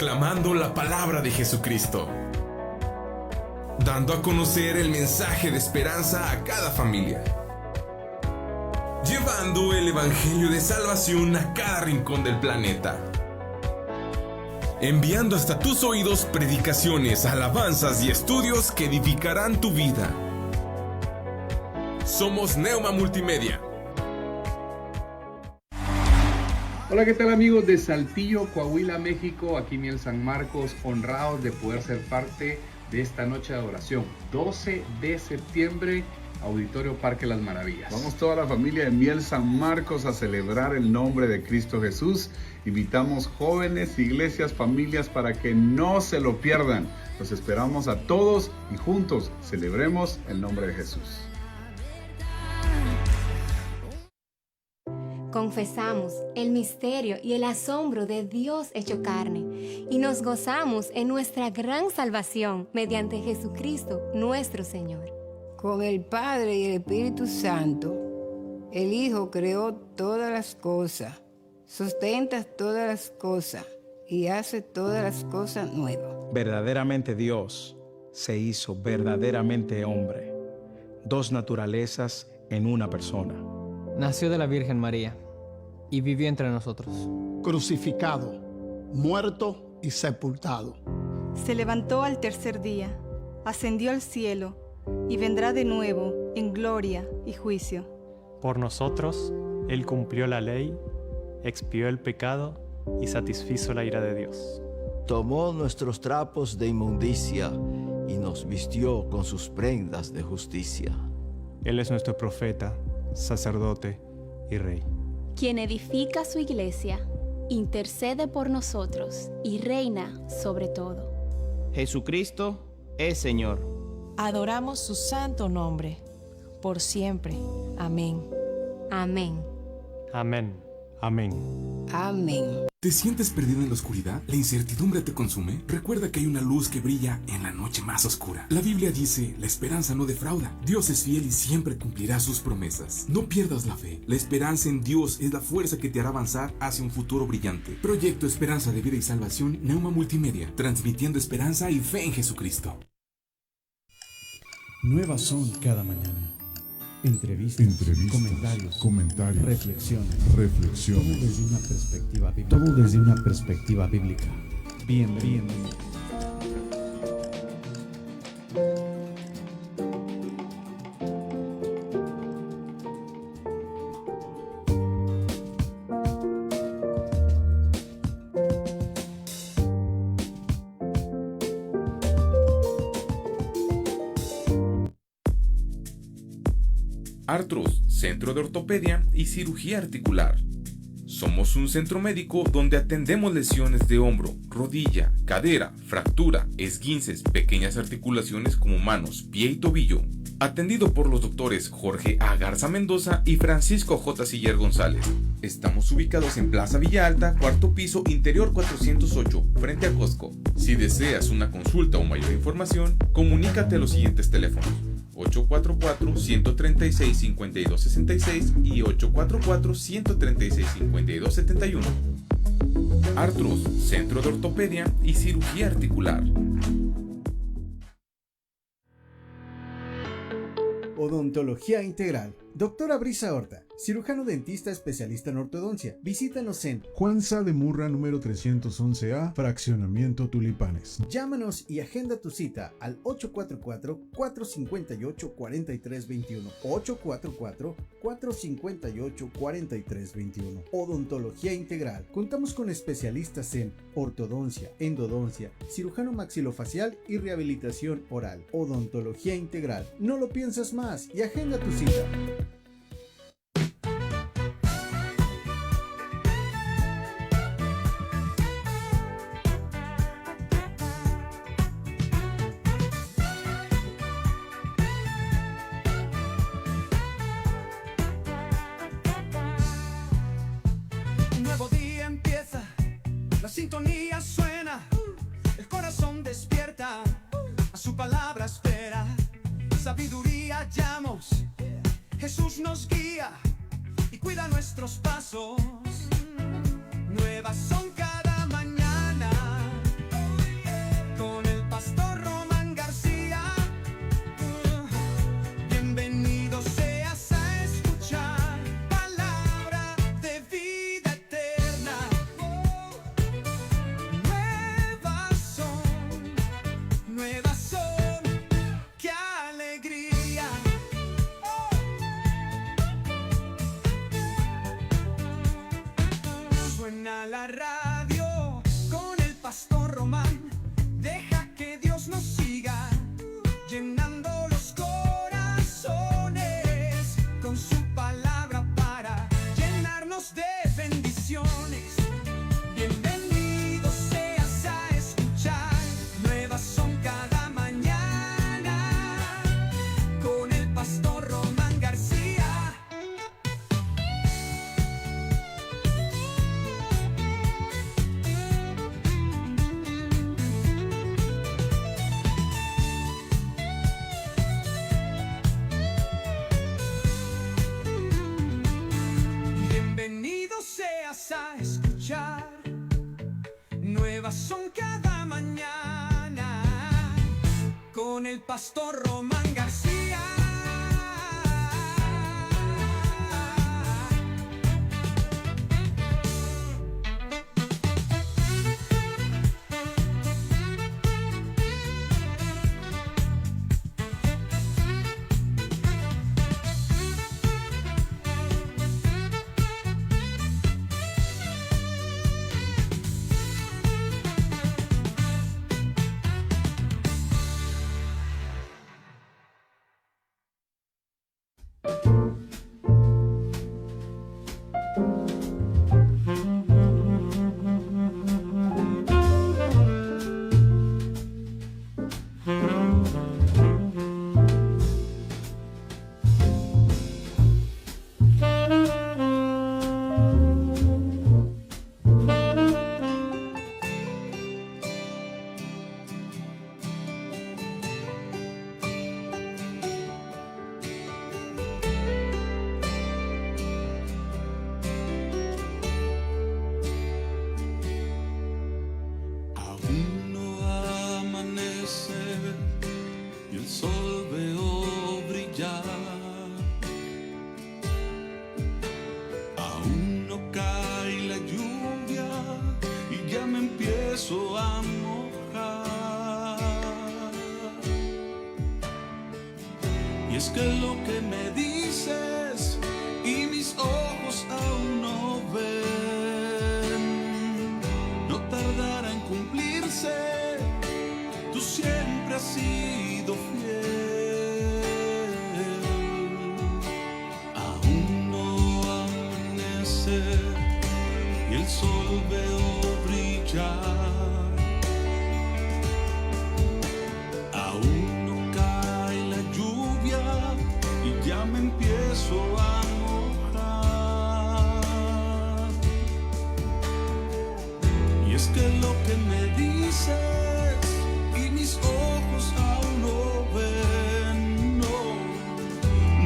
proclamando la palabra de Jesucristo, dando a conocer el mensaje de esperanza a cada familia, llevando el evangelio de salvación a cada rincón del planeta, enviando hasta tus oídos predicaciones, alabanzas y estudios que edificarán tu vida. Somos Neuma Multimedia. Hola, ¿qué tal amigos de Saltillo, Coahuila, México? Aquí Miel San Marcos, honrados de poder ser parte de esta noche de adoración. 12 de septiembre, Auditorio Parque Las Maravillas. Vamos toda la familia de Miel San Marcos a celebrar el nombre de Cristo Jesús. Invitamos jóvenes, iglesias, familias para que no se lo pierdan. Los esperamos a todos y juntos celebremos el nombre de Jesús. Confesamos el misterio y el asombro de Dios hecho carne y nos gozamos en nuestra gran salvación mediante Jesucristo nuestro Señor. Con el Padre y el Espíritu Santo, el Hijo creó todas las cosas, sustenta todas las cosas y hace todas las cosas nuevas. Verdaderamente Dios se hizo verdaderamente hombre, dos naturalezas en una persona. Nació de la Virgen María y vivió entre nosotros. Crucificado, muerto y sepultado. Se levantó al tercer día, ascendió al cielo y vendrá de nuevo en gloria y juicio. Por nosotros, Él cumplió la ley, expió el pecado y satisfizo la ira de Dios. Tomó nuestros trapos de inmundicia y nos vistió con sus prendas de justicia. Él es nuestro profeta, sacerdote y rey. Quien edifica su iglesia, intercede por nosotros y reina sobre todo. Jesucristo es Señor. Adoramos su santo nombre, por siempre. Amén. Amén. Amén. Amén. Amén. ¿Te sientes perdido en la oscuridad? ¿La incertidumbre te consume? Recuerda que hay una luz que brilla en la noche más oscura. La Biblia dice, la esperanza no defrauda. Dios es fiel y siempre cumplirá sus promesas. No pierdas la fe. La esperanza en Dios es la fuerza que te hará avanzar hacia un futuro brillante. Proyecto Esperanza de Vida y Salvación, Neuma Multimedia, transmitiendo esperanza y fe en Jesucristo. Nuevas son cada mañana. Entrevistas, comentarios, reflexiones. Todo desde una perspectiva bíblica. Bienvenido. Artros, Centro de Ortopedia y Cirugía Articular. Somos un centro médico donde atendemos lesiones de hombro, rodilla, cadera, fractura, esguinces, pequeñas articulaciones como manos, pie y tobillo. Atendido por los doctores Jorge A. Garza Mendoza y Francisco J. Siller González. Estamos ubicados en Plaza Villa Alta, cuarto piso, interior 408, frente a Costco. Si deseas una consulta o mayor información, comunícate a los siguientes teléfonos: 844-136-5266 y 844-136-5271. Artros, Centro de Ortopedia y Cirugía Articular. Odontología Integral. Doctora Brisa Horta, cirujano dentista especialista en ortodoncia. Visítanos en Juan Sá de Murra, número 311A, Fraccionamiento Tulipanes. Llámanos y agenda tu cita al 844-458-4321. 844-458-4321. Odontología Integral. Contamos con especialistas en ortodoncia, endodoncia, cirujano maxilofacial y rehabilitación oral. Odontología Integral. No lo piensas más y agenda tu cita. Un nuevo día empieza, la sintonía suena, el corazón despierta, a su palabra espera, sabiduría hallamos, Jesús nos guía y cuida nuestros pasos. Nuevas son cada mañana, nuevas son cada mañana con el pastor Román García. A mojar. Y es que lo que me dices y mis ojos aún no ven, no tardará en cumplirse. Tú siempre has sido fiel. Aún no amanece y el sol veo brillar. Ya me empiezo a mojar. Y es que lo que me dices y mis ojos aún no ven,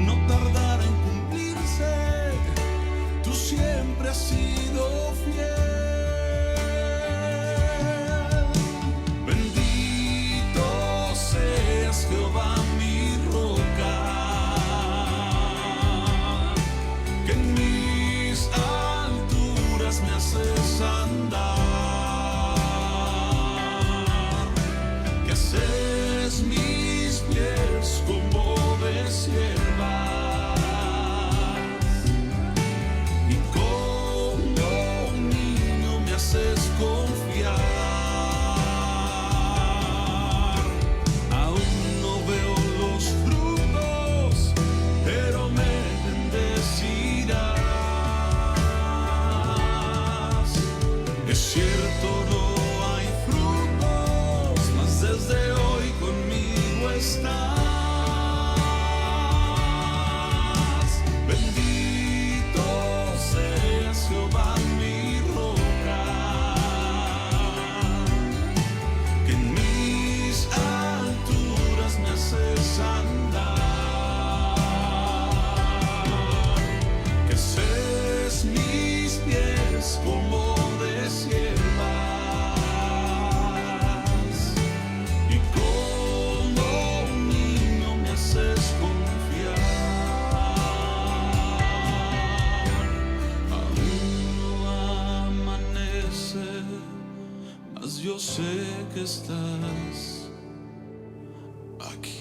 no tardará en cumplirse. Tú siempre has sido fiel. Bendito seas, Jehová, mi roca. Me haces andar, que haces mis pies como de siervas, y como un niño me haces confiar. Aún no veo los frutos, pero me bendecirás. Es cierto, no hay frutos, mas desde hoy conmigo estás. Bendito seas, Jehová, mi roca, que en mis alturas me haces andar, que haces mis pies como siervas, y como un niño me haces confiar. Aún no amanece, mas yo sé que estás aquí.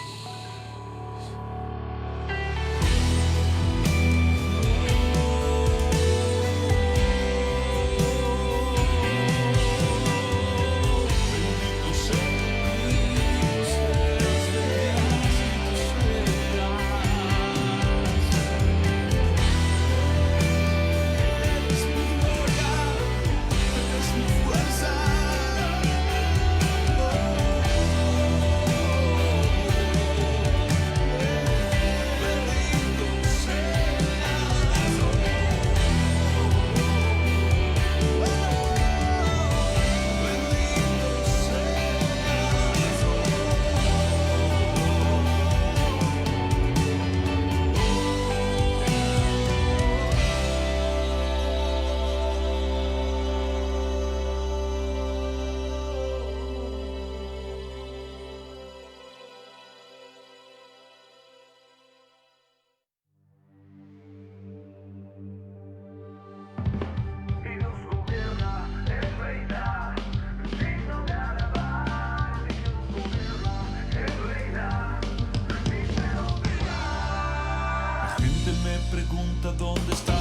pregunta dónde está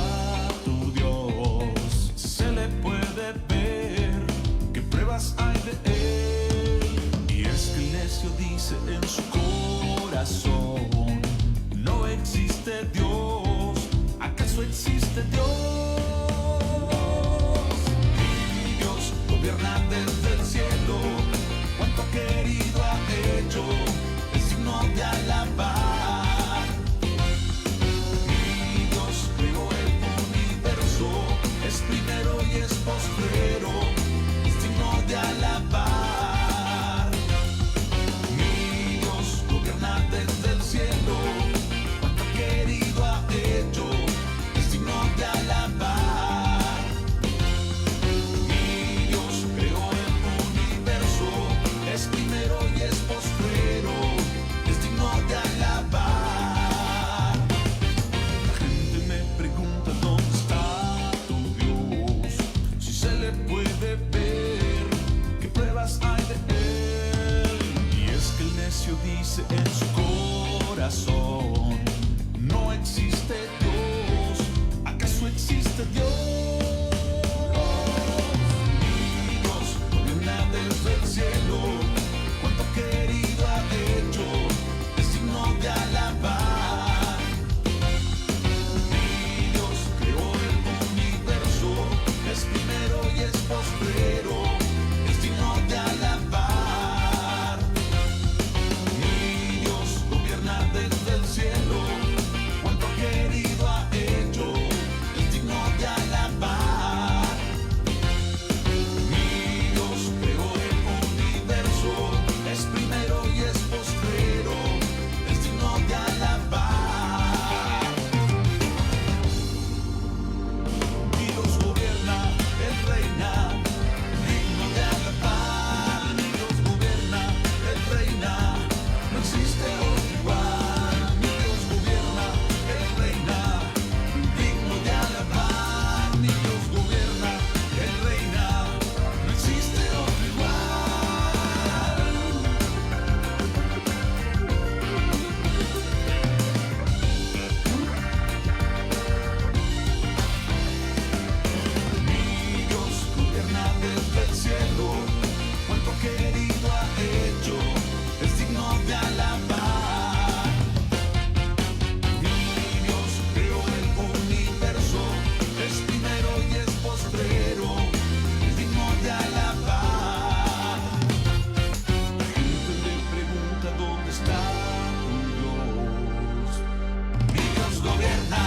tu Dios. Se le puede ver qué pruebas hay de él. Y es que el necio dice en su corazón: no existe Dios. ¿Acaso existe Dios? Mi Dios gobierna desde el cielo. Cuánto querido ha hecho, es digno de alabar. Mi Dios creó el universo, es primero y es postrero, es digno de alabar. Mi Dios gobierna desde el cielo. Cuánto querido ha hecho, es digno de alabar. Mi Dios creó el universo, es primero y es postrero, es digno de alabar. La gente me pregunta dónde está tu Dios, si se le puede ver qué pruebas hay de él. Y es que el necio dice en su corazón: no existe Dios. ¿Acaso existe Dios? Mi Dios gobierna desde el cielo. Cuánto querido ha hecho, es digno de alabar. Mi Dios creó el universo, es primero y es postrero, es digno de alabar. Mi Dios gobierna desde el cielo. Cuánto querido ha hecho, es digno de alabar. Mi Dios creó el universo, es primero y es postrero, es digno de alabar. Mi Dios gobierna, Él reina, digno de alabar. Mi Dios gobierna, Él reina, no existe otro igual. Mi Dios gobierna, Él reina, digno de alabar. Mi Dios gobierna, Él reina, no existe otro igual. Mi Dios gobierna desde el cielo. Cuánto querido ha hecho, es digno de alabar. Mi Dios creó el universo, es primero y es postrero, es digno de alabar. La gente me pregunta dónde está tu Dios. Mi Dios gobierna.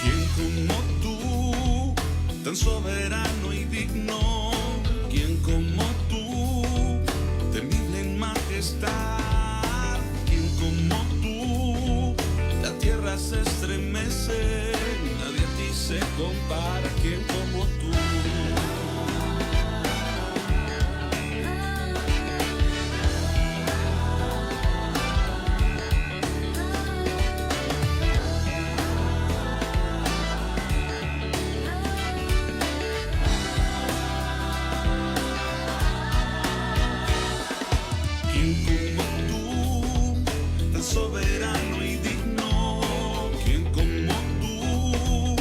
¿Quién como tú, tan soberano y digno? ¿Quién como tú, temible en majestad? ¿Quién como tú, la tierra se estremece? Nadie a ti se compara. ¿Quién como tú? ¿Quién como tú, tan soberano y digno? ¿Quién como tú,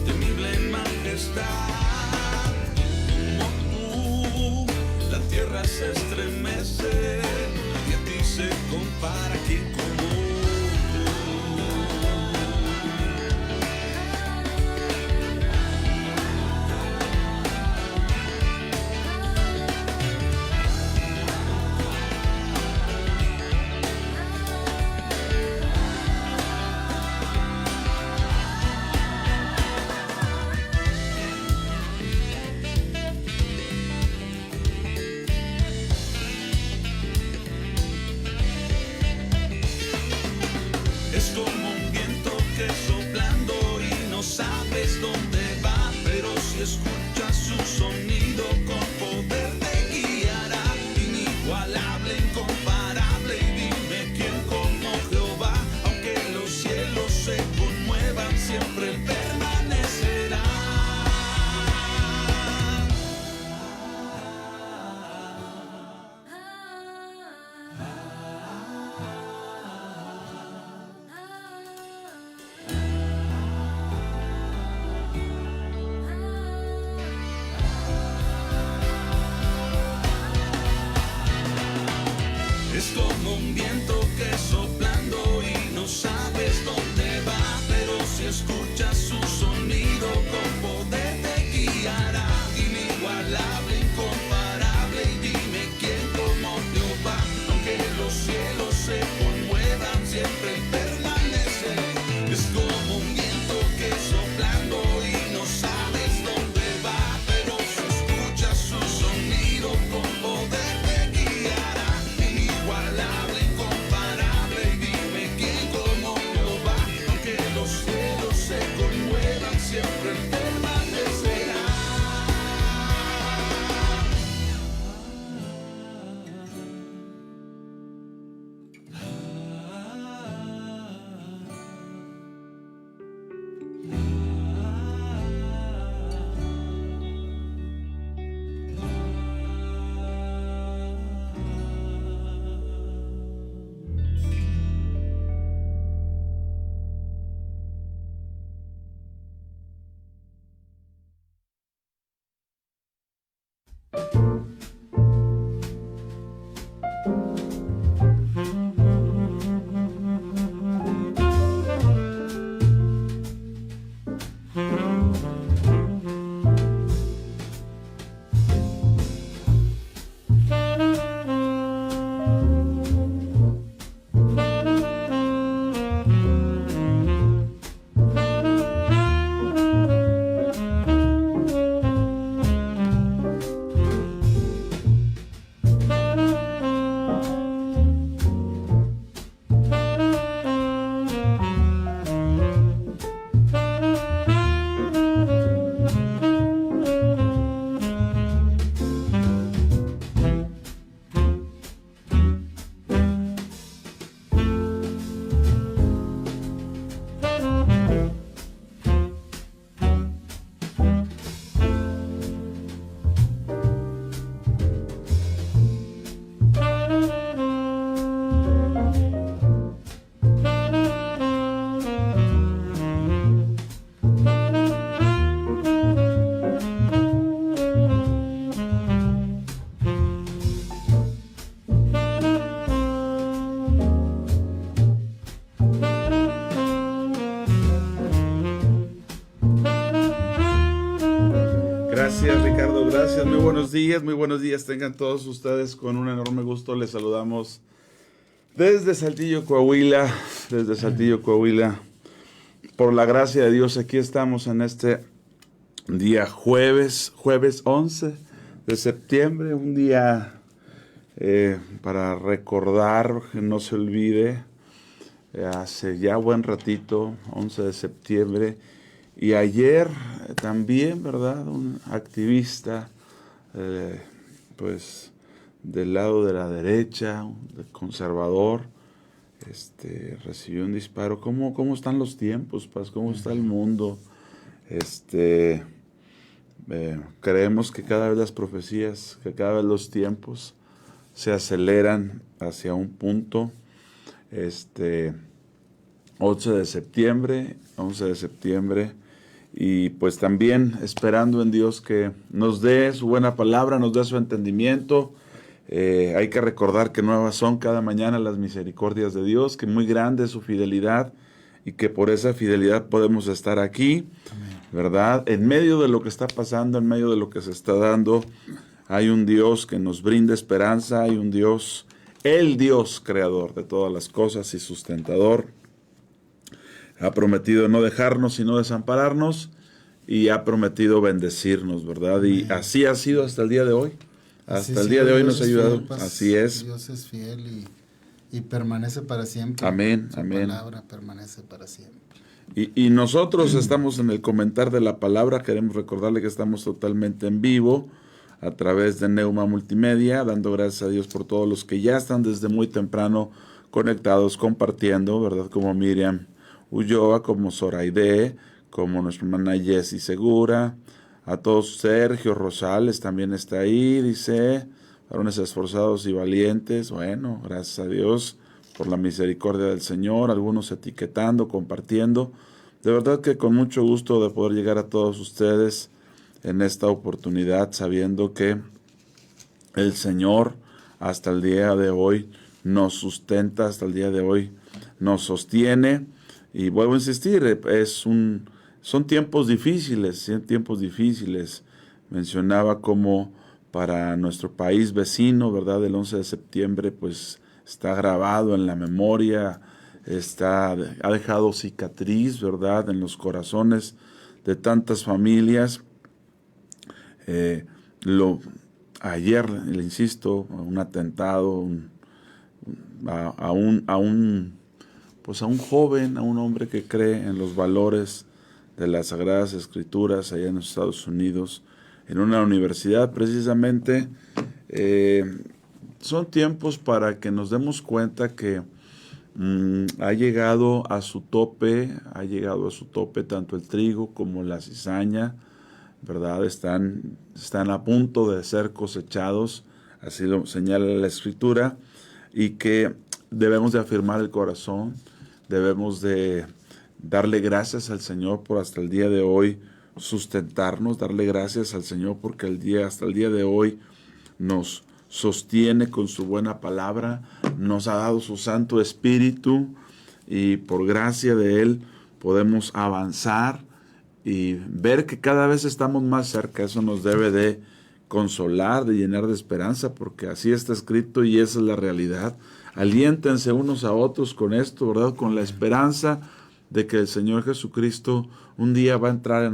temible en majestad? ¿Quién como tú, la tierra se estremece? Nadie a ti se compara. ¿Quién como tú? Es como un viento que soplando y no sabes dónde va, pero si escuchas su sonido gracias. Muy buenos días. Tengan todos ustedes. Con un enorme gusto les saludamos desde Saltillo, Coahuila. Por la gracia de Dios, aquí estamos en este día jueves 11 de septiembre, un día para recordar, que no se olvide, hace ya buen ratito, 11 de septiembre, y ayer también, ¿verdad? Un activista, pues del lado de la derecha, conservador, recibió un disparo. ¿Cómo están los tiempos, Paz? ¿Cómo está el mundo? Creemos que cada vez las profecías, que cada vez los tiempos se aceleran hacia un punto. 11 de septiembre, y pues también esperando en Dios que nos dé su buena palabra, nos dé su entendimiento. Hay que recordar que nuevas son cada mañana las misericordias de Dios, que muy grande es su fidelidad y que por esa fidelidad podemos estar aquí, ¿verdad? En medio de lo que está pasando, en medio de lo que se está dando, hay un Dios que nos brinda esperanza, hay un Dios, el Dios creador de todas las cosas y sustentador. Ha prometido no dejarnos y no desampararnos, y ha prometido bendecirnos, ¿verdad? Y así ha sido hasta el día de hoy. Hasta el día de hoy nos ha ayudado. Fiel, pues, así es. Dios es fiel y permanece para siempre. Amén, Su amén. palabra permanece para siempre. Y nosotros estamos en el comentar de la palabra. Queremos recordarle que estamos totalmente en vivo a través de Neuma Multimedia, dando gracias a Dios por todos los que ya están desde muy temprano conectados, compartiendo, ¿verdad? Como Miriam Ulloa, como Zoraide, como nuestra hermana Jessie Segura, a todos. Sergio Rosales también está ahí, dice, varones esforzados y valientes. Bueno, gracias a Dios por la misericordia del Señor, algunos etiquetando, compartiendo. De verdad que con mucho gusto de poder llegar a todos ustedes en esta oportunidad, sabiendo que el Señor hasta el día de hoy nos sustenta, hasta el día de hoy nos sostiene. Y vuelvo a insistir, son tiempos difíciles, Mencionaba como para nuestro país vecino, ¿verdad? El 11 de septiembre, pues está grabado en la memoria, ha dejado cicatriz, ¿verdad? En los corazones de tantas familias. Ayer, le insisto, un atentado a un joven, a un hombre que cree en los valores de las Sagradas Escrituras allá en los Estados Unidos, en una universidad precisamente. Son tiempos para que nos demos cuenta que ha llegado a su tope tanto el trigo como la cizaña, ¿verdad? Están a punto de ser cosechados, así lo señala la Escritura, y que debemos de afirmar el corazón, debemos de darle gracias al Señor por hasta el día de hoy sustentarnos, darle gracias al Señor porque hasta el día de hoy nos sostiene con su buena palabra, nos ha dado su Santo Espíritu, y por gracia de Él podemos avanzar y ver que cada vez estamos más cerca. Eso nos debe de consolar, de llenar de esperanza, porque así está escrito y esa es la realidad. Aliéntense unos a otros con esto, ¿verdad? Con la esperanza de que el Señor Jesucristo un día va a entrar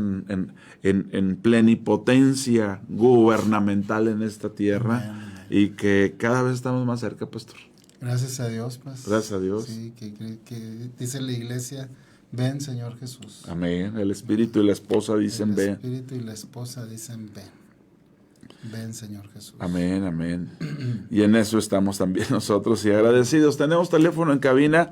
en plenipotencia gubernamental en esta tierra. Amén. Y que cada vez estamos más cerca, pastor. Gracias a Dios, pues. Gracias a Dios. Sí, que dice la iglesia, ven, Señor Jesús. Amén. El Espíritu y la esposa dicen ven. El Espíritu y la esposa dicen ven. Ven, Señor Jesús. Amén, amén. Y en eso estamos también nosotros y agradecidos. Tenemos teléfono en cabina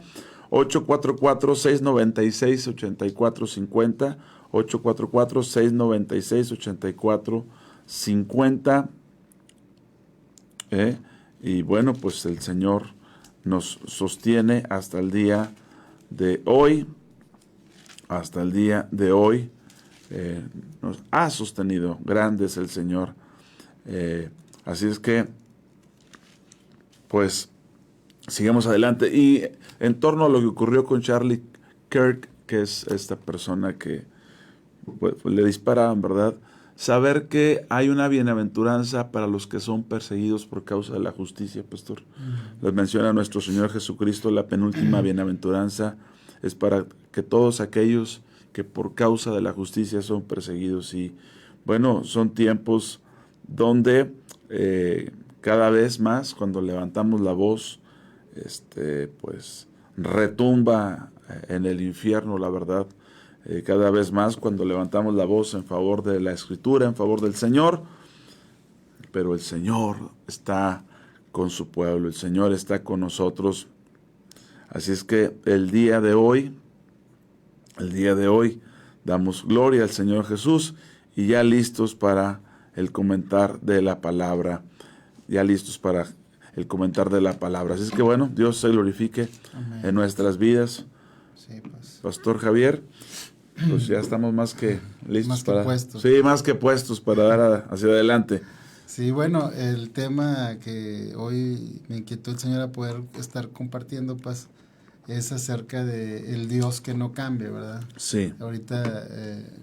844-696-8450, 844-696-8450. Y bueno, pues el Señor nos sostiene hasta el día de hoy. Hasta el día de hoy nos ha sostenido. Grande es el Señor. Así es que, pues, sigamos adelante. Y en torno a lo que ocurrió con Charlie Kirk, que es esta persona que pues, le disparaban, ¿verdad? saber que hay una bienaventuranza para los que son perseguidos por causa de la justicia, pastor. Les menciona nuestro Señor Jesucristo, la penúltima bienaventuranza es para que todos aquellos que por causa de la justicia son perseguidos. Y bueno, son tiempos donde cada vez más, cuando levantamos la voz, pues retumba en el infierno, la verdad. Cada vez más cuando levantamos la voz en favor de la Escritura, en favor del Señor, pero el Señor está con su pueblo, el Señor está con nosotros. Así es que el día de hoy damos gloria al Señor Jesús y ya listos para el comentar de la palabra, Así es que bueno, Dios se glorifique en nuestras vidas. Sí, pues. Pastor Javier, pues ya estamos más que listos puestos. Sí, más que puestos para dar hacia adelante. Sí, bueno, el tema que hoy me inquietó el Señor a poder estar compartiendo, pues, es acerca de el Dios que no cambia, ¿verdad? Sí. Ahorita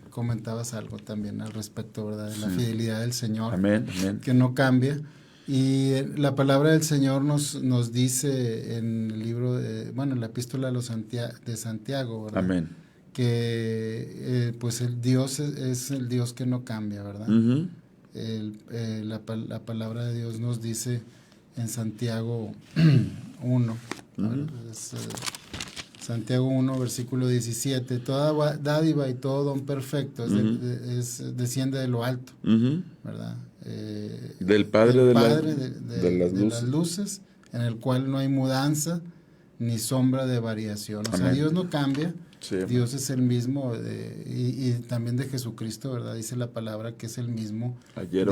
comentabas algo también al respecto, ¿verdad? De la fidelidad del Señor. Amén, amén. Que no cambia. Y la palabra del Señor nos dice en el libro, en la epístola de Santiago, ¿verdad? Amén. Que pues el Dios es el Dios que no cambia, ¿verdad? Uh-huh. La palabra de Dios nos dice en Santiago 1, uh-huh. Santiago 1, versículo 17, toda dádiva y todo don perfecto desciende de lo alto, uh-huh. ¿verdad? Del Padre, de las luces, en el cual no hay mudanza ni sombra de variación. O sea, Dios no cambia, sí, Dios es el mismo, y también de Jesucristo, ¿verdad? Dice la palabra que es el mismo ayer,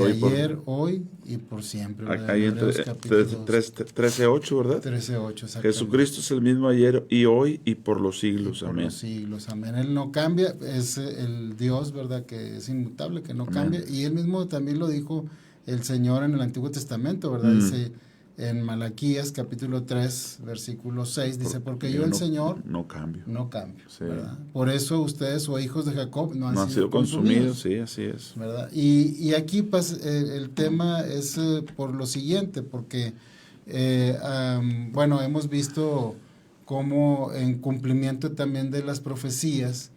hoy y por siempre. Acá hay 13:8, ¿verdad? 13:8, exactamente. Jesucristo es el mismo ayer y hoy y por los siglos, amén. Por los siglos, amén. Él no cambia, es el Dios, ¿verdad? Que es inmutable, que no cambia. Y él mismo también lo dijo el Señor en el Antiguo Testamento, ¿verdad? Dice en Malaquías capítulo 3, versículo 6, dice, porque yo el Señor no cambio, sí. ¿Verdad? Por eso ustedes, o hijos de Jacob, no han sido consumidos. Sí, así es. ¿Verdad? Y aquí pues, el tema es por lo siguiente, porque hemos visto cómo en cumplimiento también de las profecías,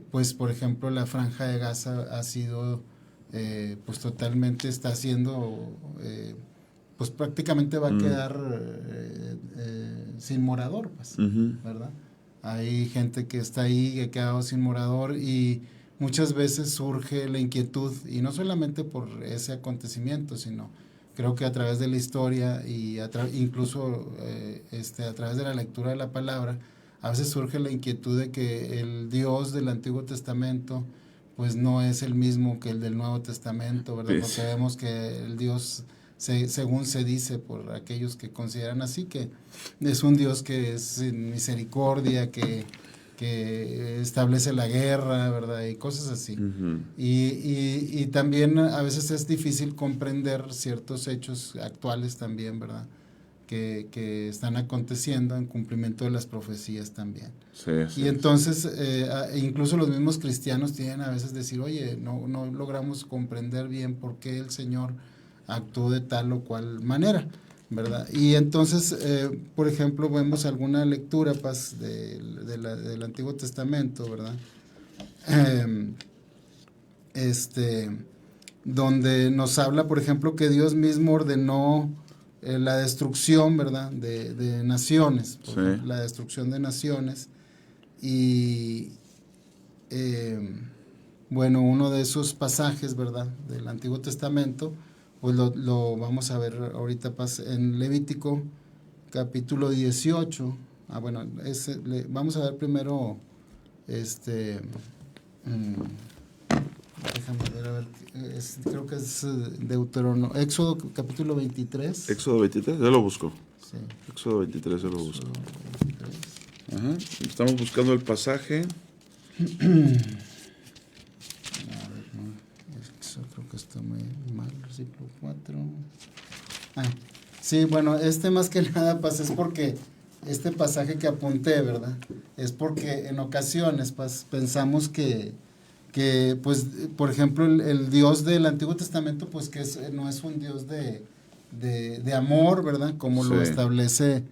pues por ejemplo la franja de Gaza ha sido pues totalmente está siendo pues prácticamente va a quedar sin morador, pues, ¿verdad? Hay gente que está ahí, que ha quedado sin morador, y muchas veces surge la inquietud, y no solamente por ese acontecimiento, sino creo que a través de la historia y incluso a través de la lectura de la palabra, a veces surge la inquietud de que el Dios del Antiguo Testamento pues no es el mismo que el del Nuevo Testamento, ¿verdad? Sí. Porque vemos que el Dios, según se dice por aquellos que consideran así, que es un Dios que es misericordia, que establece la guerra, ¿verdad? Y cosas así. Uh-huh. Y también a veces es difícil comprender ciertos hechos actuales también, ¿verdad? Que están aconteciendo en cumplimiento de las profecías también. Sí, y entonces, incluso los mismos cristianos tienen a veces decir, oye, no logramos comprender bien por qué el Señor actuó de tal o cual manera, ¿verdad? Y entonces, por ejemplo, vemos alguna lectura del Antiguo Testamento, ¿verdad? Donde nos habla, por ejemplo, que Dios mismo ordenó la destrucción, ¿verdad? De naciones, sí. La destrucción de naciones, y uno de esos pasajes, ¿verdad? Del Antiguo Testamento, pues lo vamos a ver ahorita en Levítico capítulo 18. Vamos a ver primero déjame ver, creo que es Deuteronomio, Éxodo capítulo 23. Éxodo 23, ya lo busco. Sí. Éxodo 23, ya lo busco. Ajá. Estamos buscando el pasaje. Creo que está muy mal, versículo 4. Sí, más que nada es porque este pasaje que apunté, ¿verdad? Es porque en ocasiones pensamos que que pues, por ejemplo, el Dios del Antiguo Testamento, pues que no es un Dios de amor, ¿verdad? Como lo establece,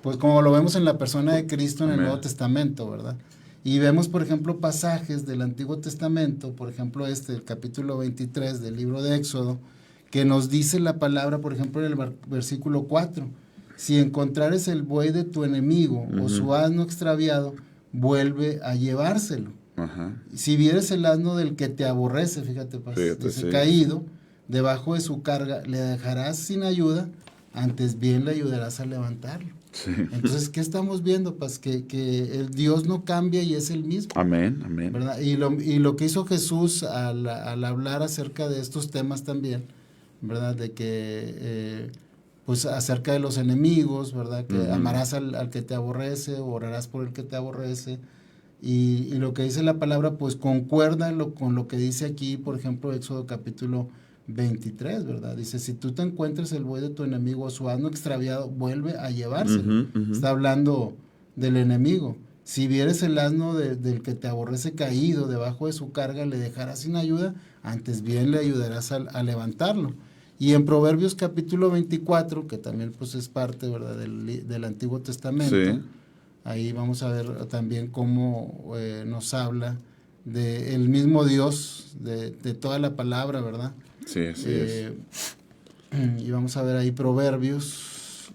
pues como lo vemos en la persona de Cristo en el Nuevo Testamento, ¿verdad? Y vemos, por ejemplo, pasajes del Antiguo Testamento, por ejemplo, el capítulo 23 del libro de Éxodo, que nos dice la palabra, por ejemplo, en el versículo 4, si encontrares el buey de tu enemigo o su asno extraviado, vuelve a llevárselo. Si vieres el asno del que te aborrece, fíjate, dice, caído, debajo de su carga, le dejarás sin ayuda, antes bien le ayudarás a levantarlo. Sí. Entonces, ¿qué estamos viendo? Pues que el Dios no cambia y es el mismo. Amén, amén. ¿Verdad? Y lo que hizo Jesús al hablar acerca de estos temas también, ¿verdad? De que, pues acerca de los enemigos, ¿verdad? Que amarás al que te aborrece, orarás por el que te aborrece. Y lo que dice la palabra, pues concuerda con lo que dice aquí, por ejemplo, Éxodo capítulo 23, ¿verdad? Dice, si tú te encuentras el buey de tu enemigo o su asno extraviado, vuelve a llevárselo. Está hablando del enemigo. Si vieres el asno del que te aborrece caído debajo de su carga, le dejarás sin ayuda, antes bien le ayudarás a levantarlo. Y en Proverbios capítulo 24, que también pues es parte, ¿verdad? del Antiguo Testamento, ahí vamos a ver también cómo nos habla del mismo Dios, de toda la palabra, ¿verdad? Sí, así es. Y vamos a ver ahí Proverbios,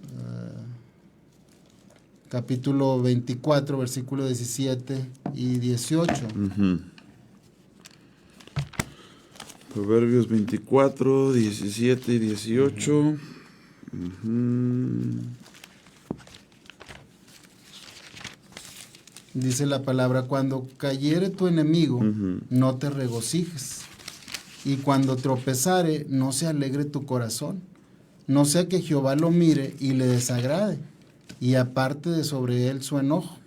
capítulo 24, versículo 17 y 18. Proverbios 24, 17 y 18. Dice la palabra, cuando cayere tu enemigo, no te regocijes. Y cuando tropezare, no se alegre tu corazón, no sea que Jehová lo mire y le desagrade, y aparte de sobre él su enojo,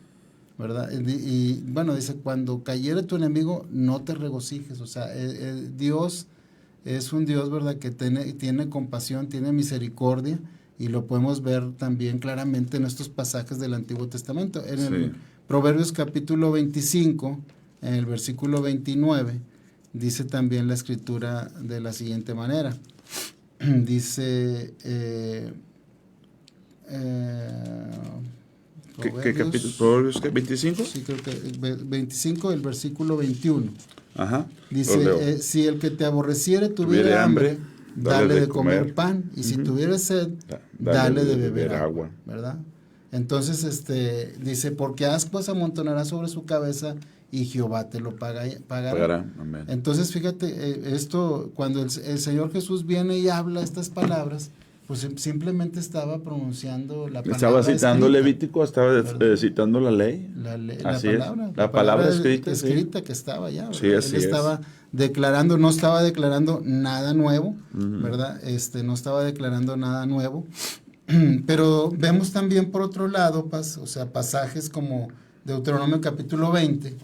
¿verdad? Y bueno, dice, cuando cayere tu enemigo, no te regocijes. O sea, Dios es un Dios, ¿verdad?, que tiene compasión, tiene misericordia, y lo podemos ver también claramente en estos pasajes del Antiguo Testamento. En el Proverbios capítulo 25, en el versículo 29, dice también la escritura de la siguiente manera. Dice, ¿Qué capítulo? ¿Proverbios 25? Sí, creo que 25, el versículo 21. Ajá. Dice, si el que te aborreciere tuviera hambre, dale de comer pan, y si tuviera sed, dale de beber agua, ¿verdad? Entonces, dice, porque ascuas amontonará sobre su cabeza, y Jehová te lo pagará. Amén. Entonces, fíjate, esto, cuando el Señor Jesús viene y habla estas palabras, pues simplemente estaba pronunciando la palabra. Estaba citando escrita, Levítico, estaba citando la ley. La palabra escrita. Escrita que estaba ya, ¿verdad? Sí, así Él estaba declarando, no estaba declarando nada nuevo, ¿verdad? No estaba declarando nada nuevo. Pero vemos también por otro lado, o sea, pasajes como Deuteronomio capítulo 20.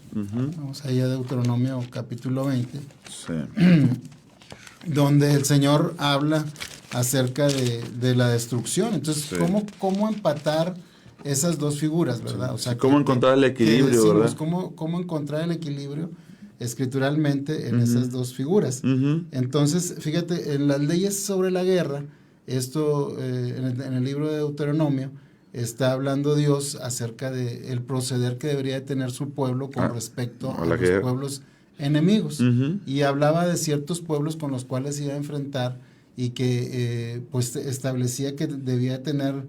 Vamos allá a Deuteronomio capítulo 20. Donde el Señor habla acerca de la destrucción. Entonces, ¿cómo empatar esas dos figuras, verdad? O sea, ¿cómo encontrar el equilibrio, verdad? ¿Cómo encontrar el equilibrio escrituralmente en esas dos figuras? Entonces, fíjate, en las leyes sobre la guerra, esto en el libro de Deuteronomio, está hablando Dios acerca de el proceder que debería de tener su pueblo con respecto a los pueblos enemigos. Y hablaba de ciertos pueblos con los cuales se iba a enfrentar, y que pues establecía que debía tener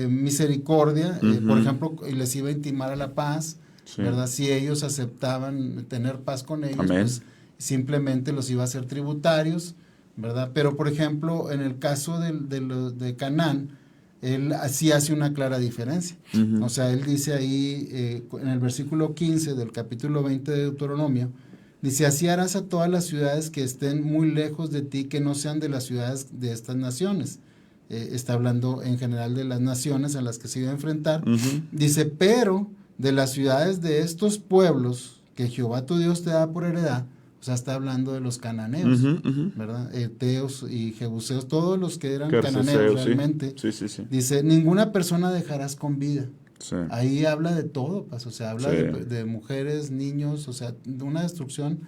misericordia, por ejemplo, y les iba a intimar a la paz, ¿verdad? Si ellos aceptaban tener paz con ellos, pues simplemente los iba a hacer tributarios, ¿verdad? Pero, por ejemplo, en el caso de Canaán, él sí hace una clara diferencia. O sea, él dice ahí, en el versículo 15 del capítulo 20 de Deuteronomio, dice, así harás a todas las ciudades que estén muy lejos de ti, que no sean de las ciudades de estas naciones. Está hablando en general de las naciones a las que se iba a enfrentar. Dice, pero de las ciudades de estos pueblos que Jehová tu Dios te da por heredad, o sea, está hablando de los cananeos, ¿verdad? Eteos y jebuseos, todos los que eran cananeos realmente. Sí. Dice, ninguna persona dejarás con vida, Sí. Ahí habla de todo, o sea, habla Sí. de mujeres, niños, o sea, de una destrucción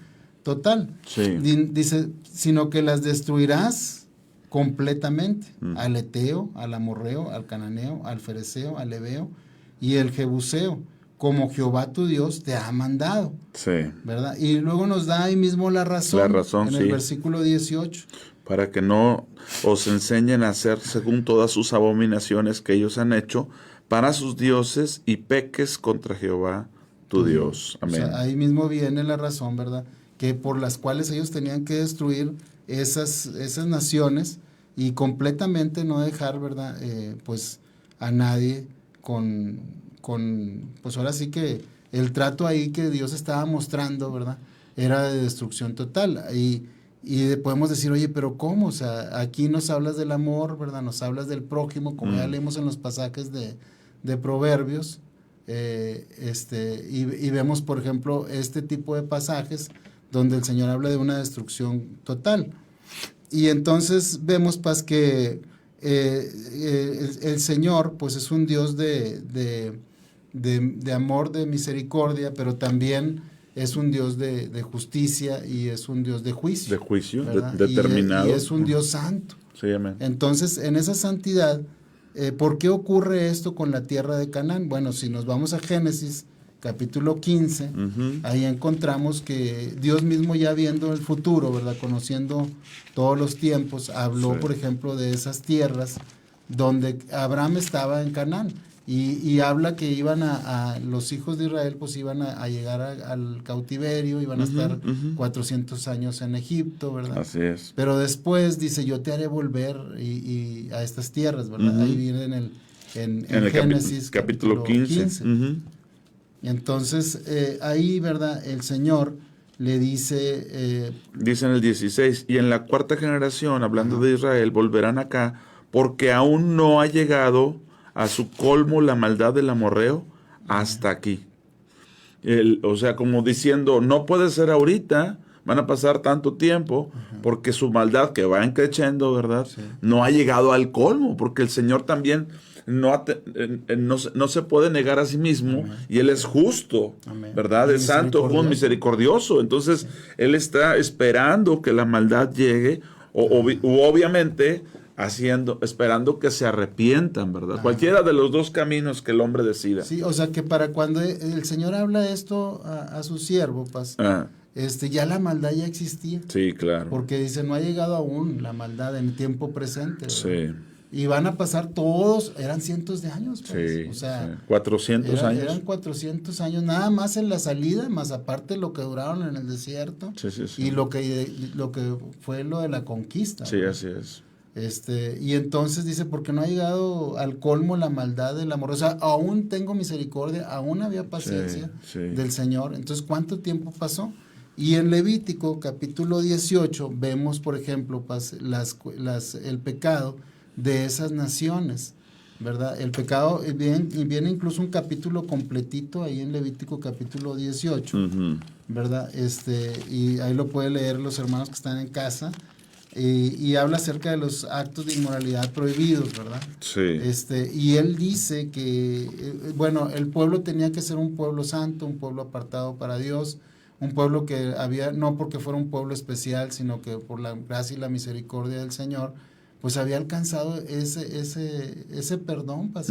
total. Sí. Dice, sino que las destruirás completamente, al Eteo, al Amorreo, al Cananeo, al Fereceo, al Ebeo y el Jebuseo, como Jehová tu Dios te ha mandado. Sí. ¿Verdad? Y luego nos da ahí mismo la razón en el sí. versículo 18. Para que no os enseñen a hacer según todas sus abominaciones que ellos han hecho para sus dioses y peques contra Jehová tu Dios. Amén. O sea, ahí mismo viene la razón, ¿verdad? Que por las cuales ellos tenían que destruir esas naciones y completamente no dejar, ¿verdad? Pues a nadie pues ahora sí que el trato ahí que Dios estaba mostrando, ¿verdad? Era de destrucción total. Y podemos decir, oye, pero ¿cómo? O sea, aquí nos hablas del amor, ¿verdad? Nos hablas del prójimo, como ya leemos en los pasajes de Proverbios, y vemos, por ejemplo, este tipo de pasajes donde el Señor habla de una destrucción total. Y entonces vemos, pues, que el Señor, pues, es un Dios de amor, de misericordia, pero también es un Dios de justicia y es un Dios de juicio. De juicio, determinado. Y es un Dios santo. Sí, amén. Entonces, en esa santidad, ¿por qué ocurre esto con la tierra de Canaán? Bueno, si nos vamos a Génesis, capítulo 15, ahí encontramos que Dios mismo, ya viendo el futuro, ¿verdad? Conociendo todos los tiempos, habló, por ejemplo, de esas tierras donde Abraham estaba en Canaán. Y habla que iban a los hijos de Israel, pues iban a llegar al cautiverio, iban a estar 400 años en Egipto, ¿verdad? Así es. Pero después dice, yo te haré volver y a estas tierras, ¿verdad? Ahí viene en el Génesis capítulo 15. Entonces, ahí, ¿verdad? El Señor le dice... dice en el 16, y en la cuarta generación, hablando de Israel, volverán acá, porque aún no ha llegado a su colmo la maldad del amorreo hasta aquí. O sea, como diciendo, no puede ser ahorita, van a pasar tanto tiempo, porque su maldad, que va creciendo, ¿verdad? Sí. No ha llegado al colmo, porque el Señor también no se puede negar a sí mismo, y Él es justo, ¿verdad? Es santo, justo, misericordioso. Entonces, Él está esperando que la maldad llegue, o obviamente esperando que se arrepientan, ¿verdad? Cualquiera de los dos caminos que el hombre decida. Sí, o sea que para cuando el Señor habla esto a su siervo, pues, ya la maldad ya existía. Sí, claro. Porque dice, no ha llegado aún la maldad en tiempo presente, ¿verdad? Sí. Y van a pasar todos, eran cientos de años, pues. Sí, o sea, 400 años. Eran 400 años, nada más en la salida, más aparte lo que duraron en el desierto. Sí. Y lo que fue lo de la conquista. Sí, ¿verdad? así es. Y entonces dice, porque no ha llegado al colmo la maldad del amor, o sea, aún tengo misericordia, aún había paciencia del Señor. Entonces, ¿cuánto tiempo pasó? Y en Levítico capítulo 18 vemos, por ejemplo, el pecado de esas naciones, ¿verdad? El pecado, viene incluso un capítulo completito ahí en Levítico capítulo 18, ¿verdad? Y ahí lo pueden leer los hermanos que están en casa. Y habla acerca de los actos de inmoralidad prohibidos, ¿verdad? Sí. Y él dice que, el pueblo tenía que ser un pueblo santo, un pueblo apartado para Dios, un pueblo que no porque fuera un pueblo especial, sino que por la gracia y la misericordia del Señor, pues había alcanzado ese perdón, pues,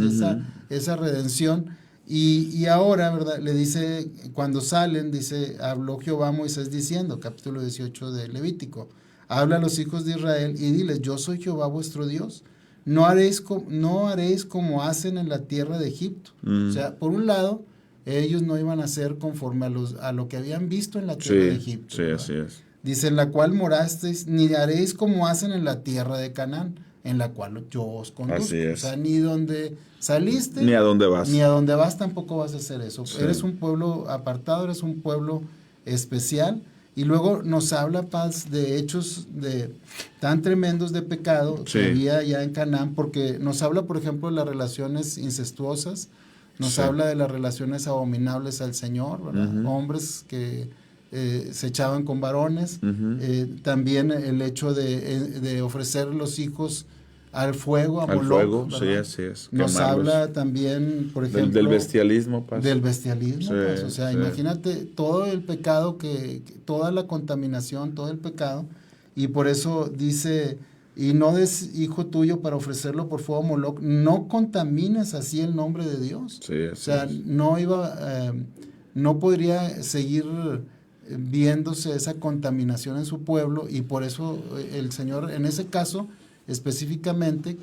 esa redención. Y ahora, ¿verdad? Le dice, cuando salen, dice, habló Jehová a Moisés diciendo, capítulo 18 de Levítico, habla a los hijos de Israel y diles, yo soy Jehová vuestro Dios, no haréis como hacen en la tierra de Egipto. O sea, por un lado, ellos no iban a hacer conforme a lo que habían visto en la tierra de Egipto. Sí, así es. Dice, en la cual morasteis, ni haréis como hacen en la tierra de Canaán, en la cual yo os conduzco. Así es. O sea, ni donde saliste, ni a dónde vas. Ni a dónde vas tampoco vas a hacer eso. Sí. Eres un pueblo apartado, eres un pueblo especial. Y luego nos habla, Paz, de hechos tan tremendos de pecado que había ya en Canaán, porque nos habla, por ejemplo, de las relaciones incestuosas, nos habla de las relaciones abominables al Señor, ¿verdad? Hombres que se echaban con varones, también el hecho de ofrecer los hijos al fuego, a Al Moloch, fuego, ¿verdad? sí, así es. Nos Quemarlos. habla también, por ejemplo... Del bestialismo, Paz. Del bestialismo, Sí, pues, o sea, sí. imagínate todo el pecado, toda la contaminación, todo el pecado, y por eso dice, y no des hijo tuyo para ofrecerlo por fuego a Moloch, no contamines así el nombre de Dios. Sí, O sea, no podría seguir viéndose esa contaminación en su pueblo, y por eso el Señor, en ese caso, específicamente,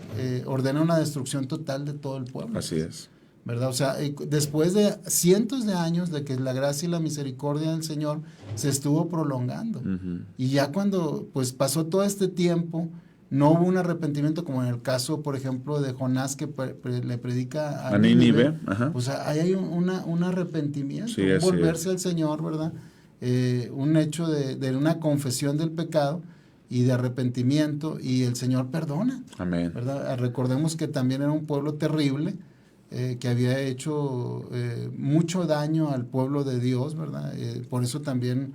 ordena una destrucción total de todo el pueblo. Así es. ¿Verdad? O sea, después de cientos de años de que la gracia y la misericordia del Señor se estuvo prolongando. Y ya cuando pues pasó todo este tiempo, no hubo un arrepentimiento como en el caso, por ejemplo, de Jonás que le predica a Nínive. Pues ahí hay un arrepentimiento, Sí, un así volverse es. al Señor, ¿verdad? Un hecho de una confesión del pecado y de arrepentimiento, y el Señor perdona. Amén. ¿Verdad? Recordemos que también era un pueblo terrible, que había hecho mucho daño al pueblo de Dios, ¿verdad? Por eso también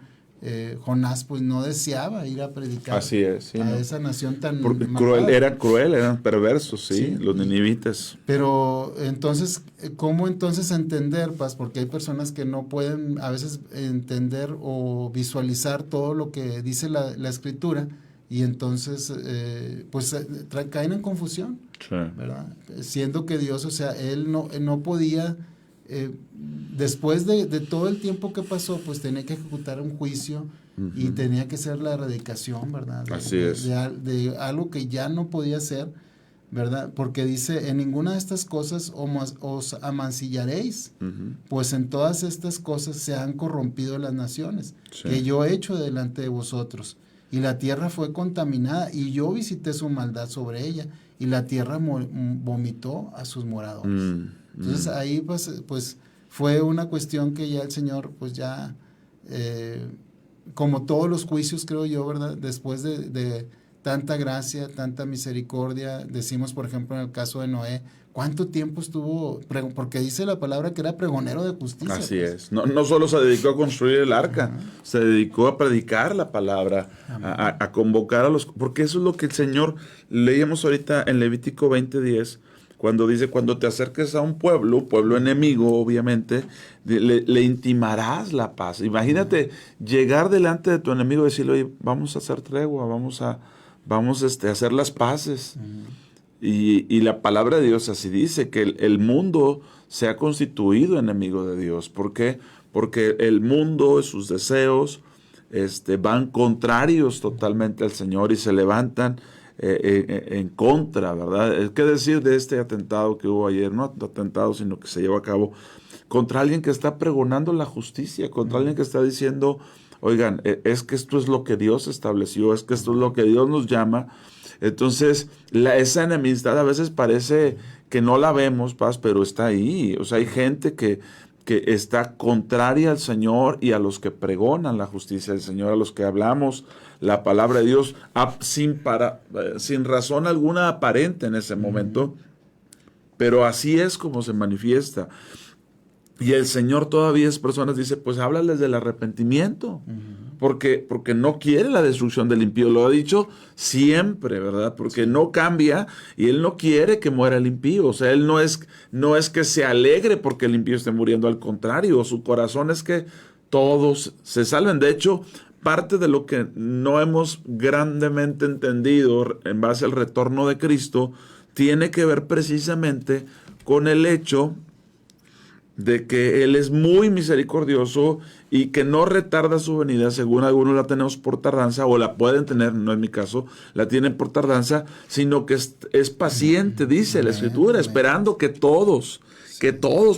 Jonás pues no deseaba ir a predicar Así es, sí, a ¿no? esa nación tan Porque malvada. eran perversos, sí, los ninivitas. Pero entonces, ¿cómo entonces entender, Paz? Porque hay personas que no pueden a veces entender o visualizar todo lo que dice la Escritura, y entonces pues caen en confusión, Sí. ¿verdad? Siendo que Dios, o sea, Él no podía, después de todo el tiempo que pasó, pues tenía que ejecutar un juicio, y tenía que ser la erradicación, ¿verdad? Así es. De algo que ya no podía ser, ¿verdad? Porque dice, en ninguna de estas cosas os amancillaréis, pues en todas estas cosas se han corrompido las naciones, Sí. que yo he hecho delante de vosotros, y la tierra fue contaminada, y yo visité su maldad sobre ella, y la tierra vomitó a sus moradores. Entonces ahí pues fue una cuestión que ya el Señor pues ya, como todos los juicios, creo yo, ¿verdad? Después de tanta gracia, tanta misericordia, decimos por ejemplo en el caso de Noé, ¿cuánto tiempo estuvo? Porque dice la palabra que era pregonero de justicia. Así pues. es. No solo se dedicó a construir el arca, se dedicó a predicar la palabra, a convocar a los... Porque eso es lo que el Señor, leíamos ahorita en Levítico 20:10, cuando dice, cuando te acerques a un pueblo enemigo, obviamente, le intimarás la paz. Imagínate llegar delante de tu enemigo y decirle, oye, vamos a hacer tregua, vamos a hacer las paces. Y la palabra de Dios así dice, que el mundo se ha constituido enemigo de Dios. ¿Por qué? Porque el mundo y sus deseos van contrarios totalmente al Señor y se levantan en contra, ¿verdad? ¿Qué decir de este atentado que hubo ayer? No atentado, sino que se llevó a cabo contra alguien que está pregonando la justicia, contra alguien que está diciendo, oigan, es que esto es lo que Dios estableció, es que esto es lo que Dios nos llama. Entonces, esa enemistad a veces parece que no la vemos, Paz, pero está ahí. O sea, hay gente que está contraria al Señor y a los que pregonan la justicia del Señor, a los que hablamos la palabra de Dios sin razón alguna aparente en ese momento, pero así es como se manifiesta. Y el Señor todavía es personas, dice, pues háblales del arrepentimiento, porque no quiere la destrucción del impío, lo ha dicho siempre, ¿verdad? Porque no cambia y Él no quiere que muera el impío, o sea, Él no es que se alegre porque el impío esté muriendo, al contrario, su corazón es que todos se salven. De hecho, parte de lo que no hemos grandemente entendido en base al retorno de Cristo tiene que ver precisamente con el hecho de que Él es muy misericordioso y que no retarda su venida, según algunos la tenemos por tardanza, o la pueden tener, no es mi caso, la tienen por tardanza, sino que es paciente, dice la Escritura, esperando que todos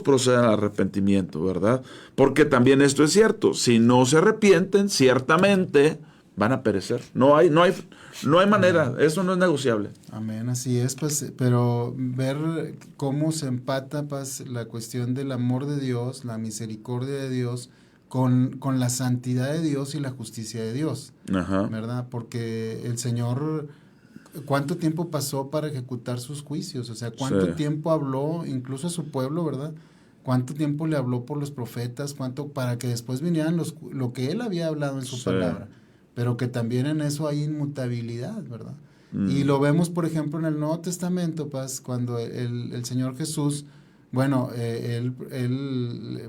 procedan al arrepentimiento, ¿verdad? Porque también esto es cierto, si no se arrepienten, ciertamente van a perecer. No hay manera, eso no es negociable. Amén, así es, pues, pero ver cómo se empata, pues, la cuestión del amor de Dios, la misericordia de Dios, con la santidad de Dios y la justicia de Dios, ¿verdad? Porque el Señor, ¿cuánto tiempo pasó para ejecutar sus juicios? O sea, ¿cuánto tiempo habló incluso a su pueblo, verdad? ¿Cuánto tiempo le habló por los profetas? ¿Cuánto para que después vinieran lo que Él había hablado en su palabra? Pero que también en eso hay inmutabilidad, ¿verdad? Y lo vemos, por ejemplo, en el Nuevo Testamento, Paz, cuando el Señor Jesús, bueno, él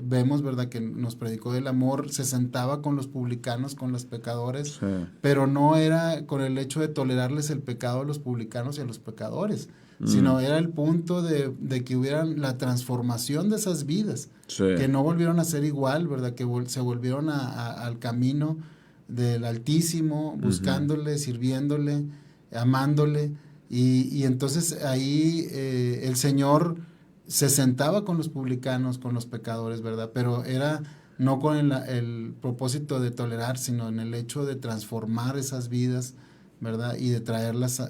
vemos, ¿verdad?, que nos predicó del amor, se sentaba con los publicanos, con los pecadores, pero no era con el hecho de tolerarles el pecado a los publicanos y a los pecadores, sino era el punto de que hubiera la transformación de esas vidas, que no volvieron a ser igual, ¿verdad?, que se volvieron al camino del Altísimo, buscándole, sirviéndole, amándole, y entonces ahí el Señor se sentaba con los publicanos, con los pecadores, ¿verdad? Pero era no con el propósito de tolerar, sino en el hecho de transformar esas vidas, ¿verdad? Y de traerlas,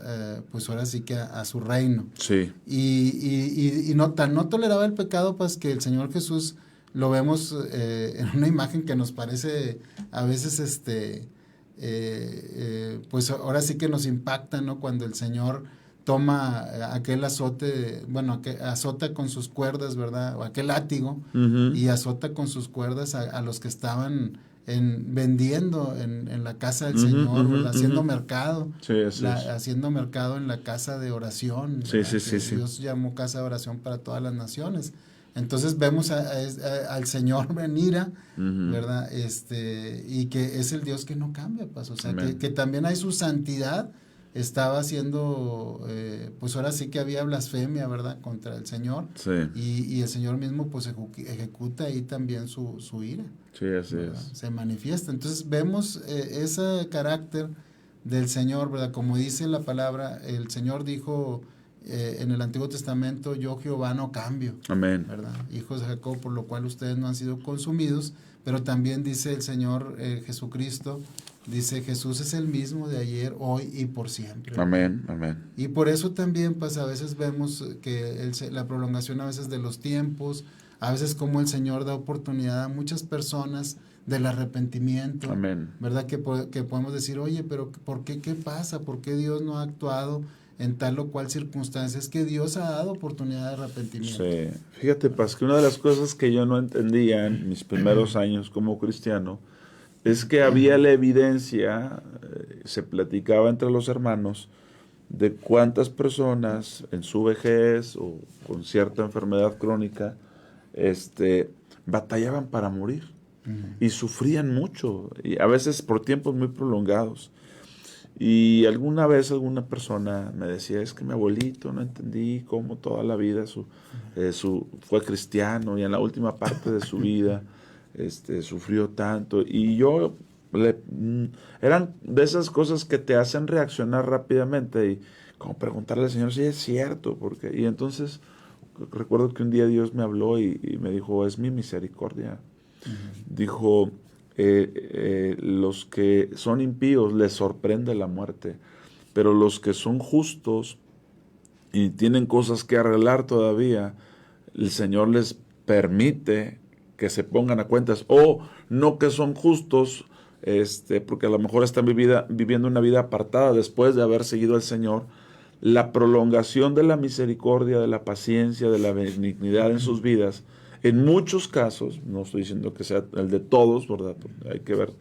pues ahora sí que a su reino. Sí. Y no toleraba el pecado, pues que el Señor Jesús lo vemos en una imagen que nos parece a veces, pues ahora sí que nos impacta, ¿no? Cuando el Señor toma aquel azote, bueno, azota con sus cuerdas, ¿verdad? O aquel látigo, y azota con sus cuerdas a los que estaban vendiendo en la casa del Señor, ¿verdad? Haciendo mercado, haciendo mercado en la casa de oración. Sí. Dios llamó casa de oración para todas las naciones. Entonces vemos al Señor en ira, ¿verdad? Y que es el Dios que no cambia, pues, o sea, que también hay su santidad. Estaba haciendo, pues ahora sí que había blasfemia, ¿verdad?, contra el Señor. Sí. Y el Señor mismo pues ejecuta ahí también su ira. Sí, así es. Se manifiesta. Entonces vemos ese carácter del Señor, ¿verdad? Como dice la palabra, el Señor dijo en el Antiguo Testamento, yo Jehová no cambio. Amén. ¿Verdad? Hijos de Jacob, por lo cual ustedes no han sido consumidos. Pero también dice el Señor Jesucristo, dice, Jesús es el mismo de ayer, hoy y por siempre. Amén, amén. Y por eso también, pues, a veces vemos que la prolongación a veces de los tiempos, a veces como el Señor da oportunidad a muchas personas del arrepentimiento. Amén. ¿Verdad? Que podemos decir, oye, pero ¿por qué? ¿Qué pasa? ¿Por qué Dios no ha actuado en tal o cual circunstancia? Es que Dios ha dado oportunidad de arrepentimiento. Sí. Fíjate, Paz, que una de las cosas que yo no entendía en mis primeros años como cristiano es que había la evidencia, se platicaba entre los hermanos, de cuántas personas en su vejez o con cierta enfermedad crónica batallaban para morir y sufrían mucho, y a veces por tiempos muy prolongados. Y alguna vez alguna persona me decía, es que mi abuelito no entendí cómo toda la vida fue cristiano y en la última parte de su vida sufrió tanto. Y yo, eran de esas cosas que te hacen reaccionar rápidamente y como preguntarle al Señor si es cierto. Y entonces recuerdo que un día Dios me habló y me dijo, es mi misericordia. Dijo, los que son impíos les sorprende la muerte, pero los que son justos y tienen cosas que arreglar todavía, el Señor les permite que se pongan a cuentas, o no que son justos, porque a lo mejor están viviendo una vida apartada después de haber seguido al Señor. La prolongación de la misericordia, de la paciencia, de la benignidad en sus vidas, en muchos casos, no estoy diciendo que sea el de todos, ¿verdad? Hay que ver,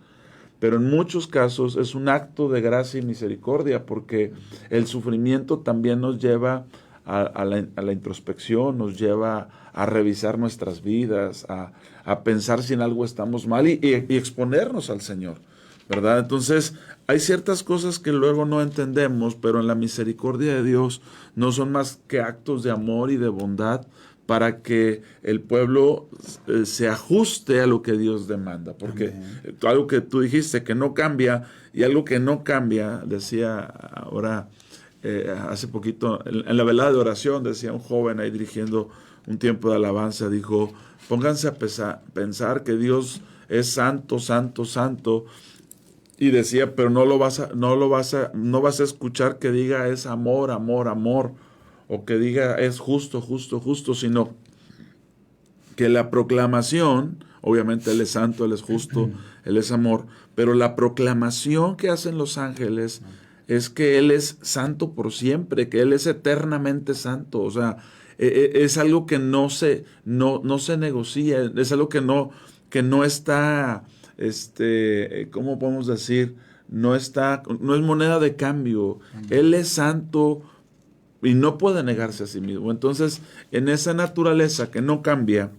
pero en muchos casos es un acto de gracia y misericordia, porque el sufrimiento también nos lleva a la introspección, nos lleva a revisar nuestras vidas, a pensar si en algo estamos mal y exponernos al Señor, ¿verdad? Entonces, hay ciertas cosas que luego no entendemos, pero en la misericordia de Dios no son más que actos de amor y de bondad para que el pueblo se ajuste a lo que Dios demanda. Porque algo que tú dijiste que no cambia, y algo que no cambia, decía ahora, hace poquito, en la velada de oración, decía un joven ahí dirigiendo un tiempo de alabanza, dijo, pónganse a pensar que Dios es santo, santo, santo, y decía, pero no vas a escuchar que diga es amor, amor, amor, o que diga es justo, justo, justo, sino que la proclamación, obviamente Él es santo, Él es justo, Él es amor, pero la proclamación que hacen los ángeles es que Él es santo por siempre, que Él es eternamente santo. O sea, es algo que no se negocia, es algo que no está, ¿cómo podemos decir? no es moneda de cambio. Él es santo y no puede negarse a sí mismo. Entonces, en esa naturaleza que no cambia,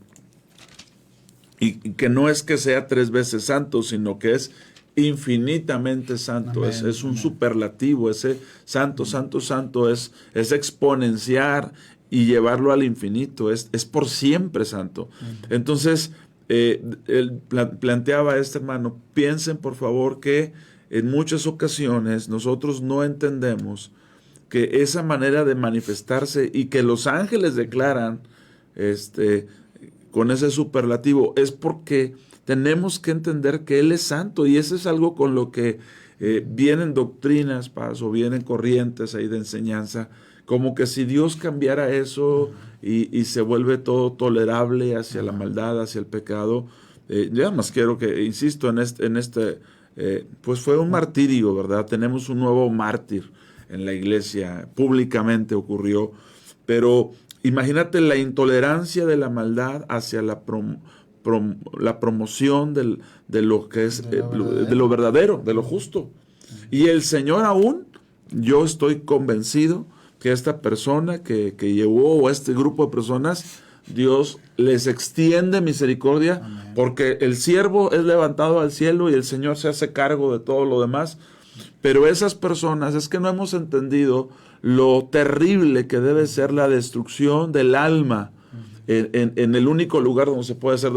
y que no es que sea 3 veces santo, sino que es infinitamente santo. Amén, es un superlativo. Ese santo, santo, santo es exponenciar y llevarlo al infinito. Es por siempre santo. Entonces, él planteaba a este hermano, piensen por favor que en muchas ocasiones nosotros no entendemos que esa manera de manifestarse y que los ángeles declaran con ese superlativo es porque tenemos que entender que Él es santo, y eso es algo con lo que vienen doctrinas, o vienen corrientes ahí de enseñanza, como que si Dios cambiara eso y se vuelve todo tolerable hacia la maldad, hacia el pecado. Yo además quiero que, insisto, pues fue un martirio, ¿verdad? Tenemos un nuevo mártir en la iglesia, públicamente ocurrió, pero imagínate la intolerancia de la maldad hacia la promoción de lo que es de lo verdadero, de lo justo. Y el Señor aún, yo estoy convencido que esta persona que llevó, o este grupo de personas, Dios les extiende misericordia. Amén. Porque el siervo es levantado al cielo y el Señor se hace cargo de todo lo demás. Pero esas personas, es que no hemos entendido lo terrible que debe ser la destrucción del alma en el único lugar donde se puede ser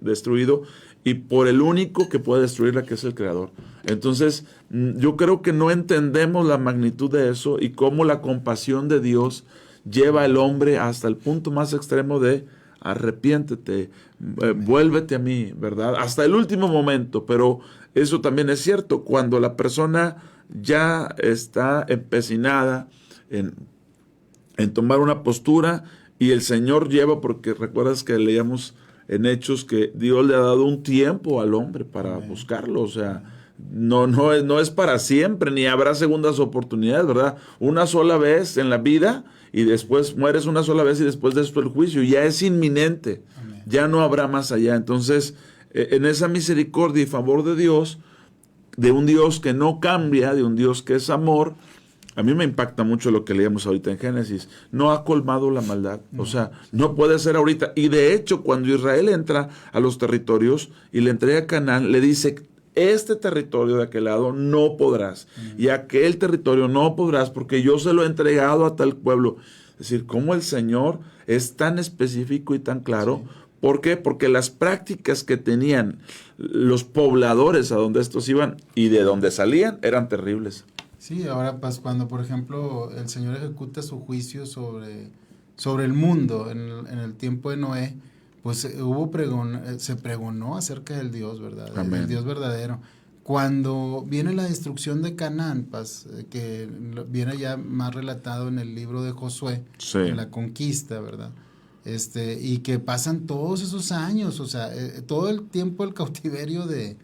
destruido, y por el único que puede destruirla, que es el Creador. Entonces, yo creo que no entendemos la magnitud de eso y cómo la compasión de Dios lleva al hombre hasta el punto más extremo de arrepiéntete, vuélvete a mí, ¿verdad? Hasta el último momento. Pero eso también es cierto, cuando la persona ya está empecinada en tomar una postura, y el Señor lleva, porque recuerdas que leíamos en Hechos que Dios le ha dado un tiempo al hombre para buscarlo, o sea, no es para siempre, ni habrá segundas oportunidades, ¿verdad? Una sola vez en la vida, y después mueres una sola vez, y después de esto el juicio, ya es inminente. Amén. Ya no habrá más allá. Entonces, en esa misericordia y favor de Dios, de un Dios que no cambia, de un Dios que es amor, a mí me impacta mucho lo que leíamos ahorita en Génesis. No ha colmado la maldad. O sea, no puede ser ahorita. Y de hecho, cuando Israel entra a los territorios y le entrega a Canaán, le dice, este territorio de aquel lado no podrás. Y aquel territorio no podrás, porque yo se lo he entregado a tal pueblo. Es decir, cómo el Señor es tan específico y tan claro. Sí. ¿Por qué? Porque las prácticas que tenían los pobladores a donde estos iban y de donde salían eran terribles. Sí, ahora pues cuando por ejemplo el Señor ejecuta su juicio sobre el mundo en el tiempo de Noé, pues se pregonó acerca del Dios, ¿verdad? Amén. El Dios verdadero. Cuando viene la destrucción de Canaán, pues, que viene ya más relatado en el libro de Josué, sí, en la conquista, ¿verdad? Y que pasan todos esos años, o sea, todo el tiempo el cautiverio de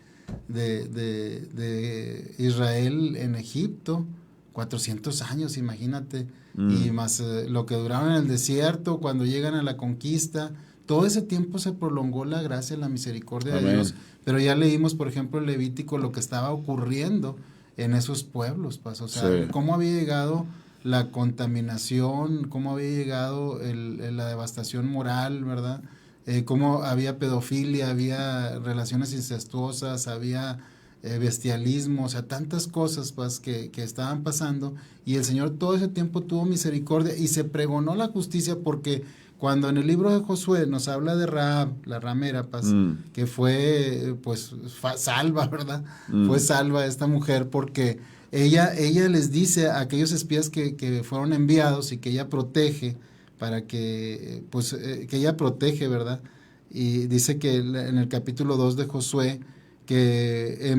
Israel en Egipto, 400 años, imagínate, y más lo que duraron en el desierto, cuando llegan a la conquista, todo ese tiempo se prolongó la gracia y la misericordia de Dios. Pero ya leímos, por ejemplo, en Levítico lo que estaba ocurriendo en esos pueblos, pues, o sea, sí, cómo había llegado la contaminación, cómo había llegado la devastación moral, ¿verdad? Cómo había pedofilia, había relaciones incestuosas, había bestialismo, o sea, tantas cosas pues que estaban pasando, y el Señor todo ese tiempo tuvo misericordia y se pregonó la justicia, porque cuando en el libro de Josué nos habla de Rahab, la ramera, pues, que fue pues salva, ¿verdad? Fue salva esta mujer porque ella les dice a aquellos espías que fueron enviados y que ella protege, para que, pues, que ella protege, ¿verdad? Y dice que en el capítulo 2 de Josué, que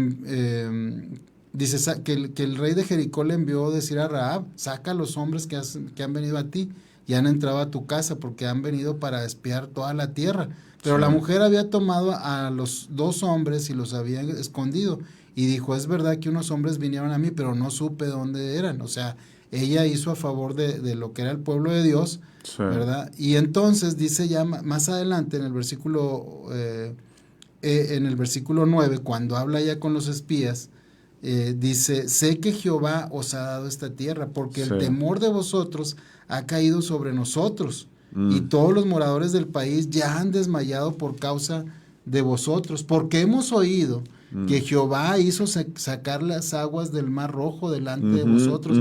dice que el rey de Jericó le envió a decir a Rahab, saca a los hombres que han venido a ti y han entrado a tu casa, porque han venido para espiar toda la tierra. Pero sí, la mujer había tomado a los 2 hombres y los había escondido, y dijo, es verdad que unos hombres vinieron a mí, pero no supe dónde eran. O sea, ella hizo a favor de lo que era el pueblo de Dios, sí, ¿verdad? Y entonces dice ya más adelante en el versículo 9, cuando habla ya con los espías, dice, sé que Jehová os ha dado esta tierra, porque Sí. el temor de vosotros ha caído sobre nosotros, y todos los moradores del país ya han desmayado por causa de vosotros, porque hemos oído que Jehová hizo sacar las aguas del mar rojo delante de vosotros.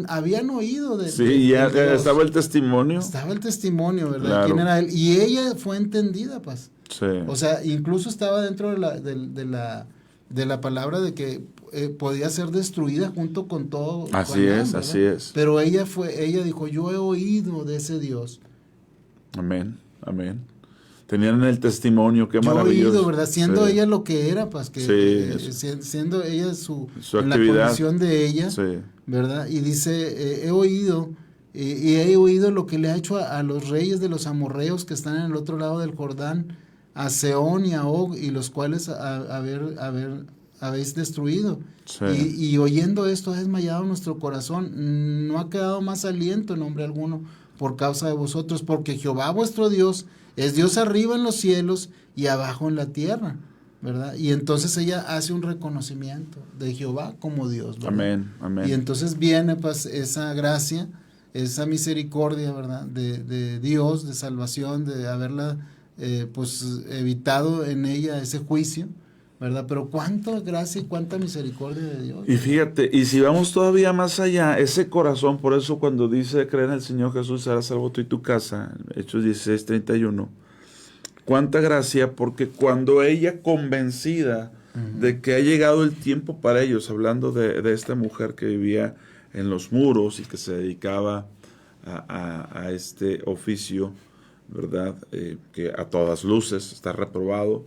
Habían oído de Sí, ya Dios. estaba el testimonio. Estaba el testimonio, ¿verdad? Claro. ¿Quién era él? Y ella fue entendida, Paz. Sí. O sea, incluso estaba dentro de la palabra de que podía ser destruida junto con todo. Así con Adán, es, ¿verdad? así es. Pero ella dijo, yo he oído de ese Dios. Amén, amén. Tenían el testimonio, qué Yo he maravilloso. oído, ¿verdad? Siendo Sí. ella lo que era, pues, que siendo ella en la actividad. condición de ella, Sí. ¿verdad? Y dice, he oído, y he oído lo que le ha hecho a los reyes de los amorreos que están en el otro lado del Jordán, a Sehón y a Og, y los cuales habéis destruido. Sí. Y oyendo esto ha desmayado nuestro corazón, no ha quedado más aliento en nombre alguno por causa de vosotros, porque Jehová vuestro Dios es Dios arriba en los cielos y abajo en la tierra, ¿verdad? Y entonces ella hace un reconocimiento de Jehová como Dios, ¿verdad? Amén, amén. Y entonces viene pues esa gracia, esa misericordia, ¿verdad? De Dios, de salvación, de haberla pues evitado en ella ese juicio, ¿verdad? Pero cuánta gracia y cuánta misericordia de Dios. Y fíjate, y si vamos todavía más allá, ese corazón, por eso cuando dice creer en el Señor Jesús serás salvo tú y tu casa, Hechos 16:31, cuánta gracia, porque cuando ella convencida de que ha llegado el tiempo para ellos, hablando de esta mujer que vivía en los muros y que se dedicaba a este oficio, ¿verdad? Que a todas luces está reprobado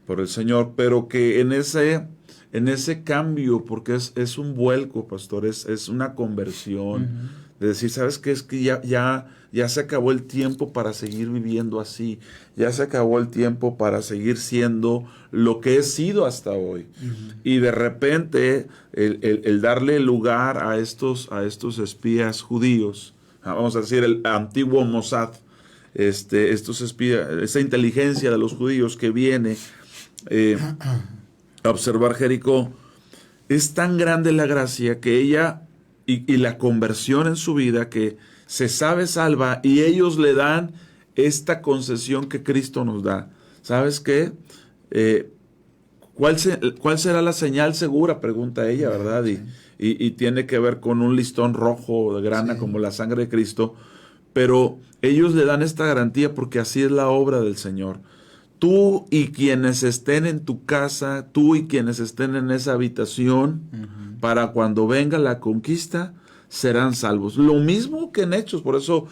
por el Señor, pero que en ese cambio, porque es un vuelco, pastor, es una conversión, de decir, ¿sabes qué? Es que ya se acabó el tiempo para seguir viviendo así, ya se acabó el tiempo para seguir siendo lo que he sido hasta hoy. Y de repente, el darle lugar a estos espías judíos, vamos a decir, el antiguo Mossad, estos espías, esa inteligencia de los judíos que viene a observar Jericó, es tan grande la gracia que ella y la conversión en su vida que se sabe salva y ellos le dan esta concesión que Cristo nos da. ¿Sabes qué? ¿Cuál será la señal segura? Pregunta ella, ¿verdad? Y tiene que ver con un listón rojo de grana como la sangre de Cristo, pero ellos le dan esta garantía porque así es la obra del Señor. Tú y quienes estén en tu casa, tú y quienes estén en esa habitación, para cuando venga la conquista, serán salvos. Lo mismo que en Hechos, por eso,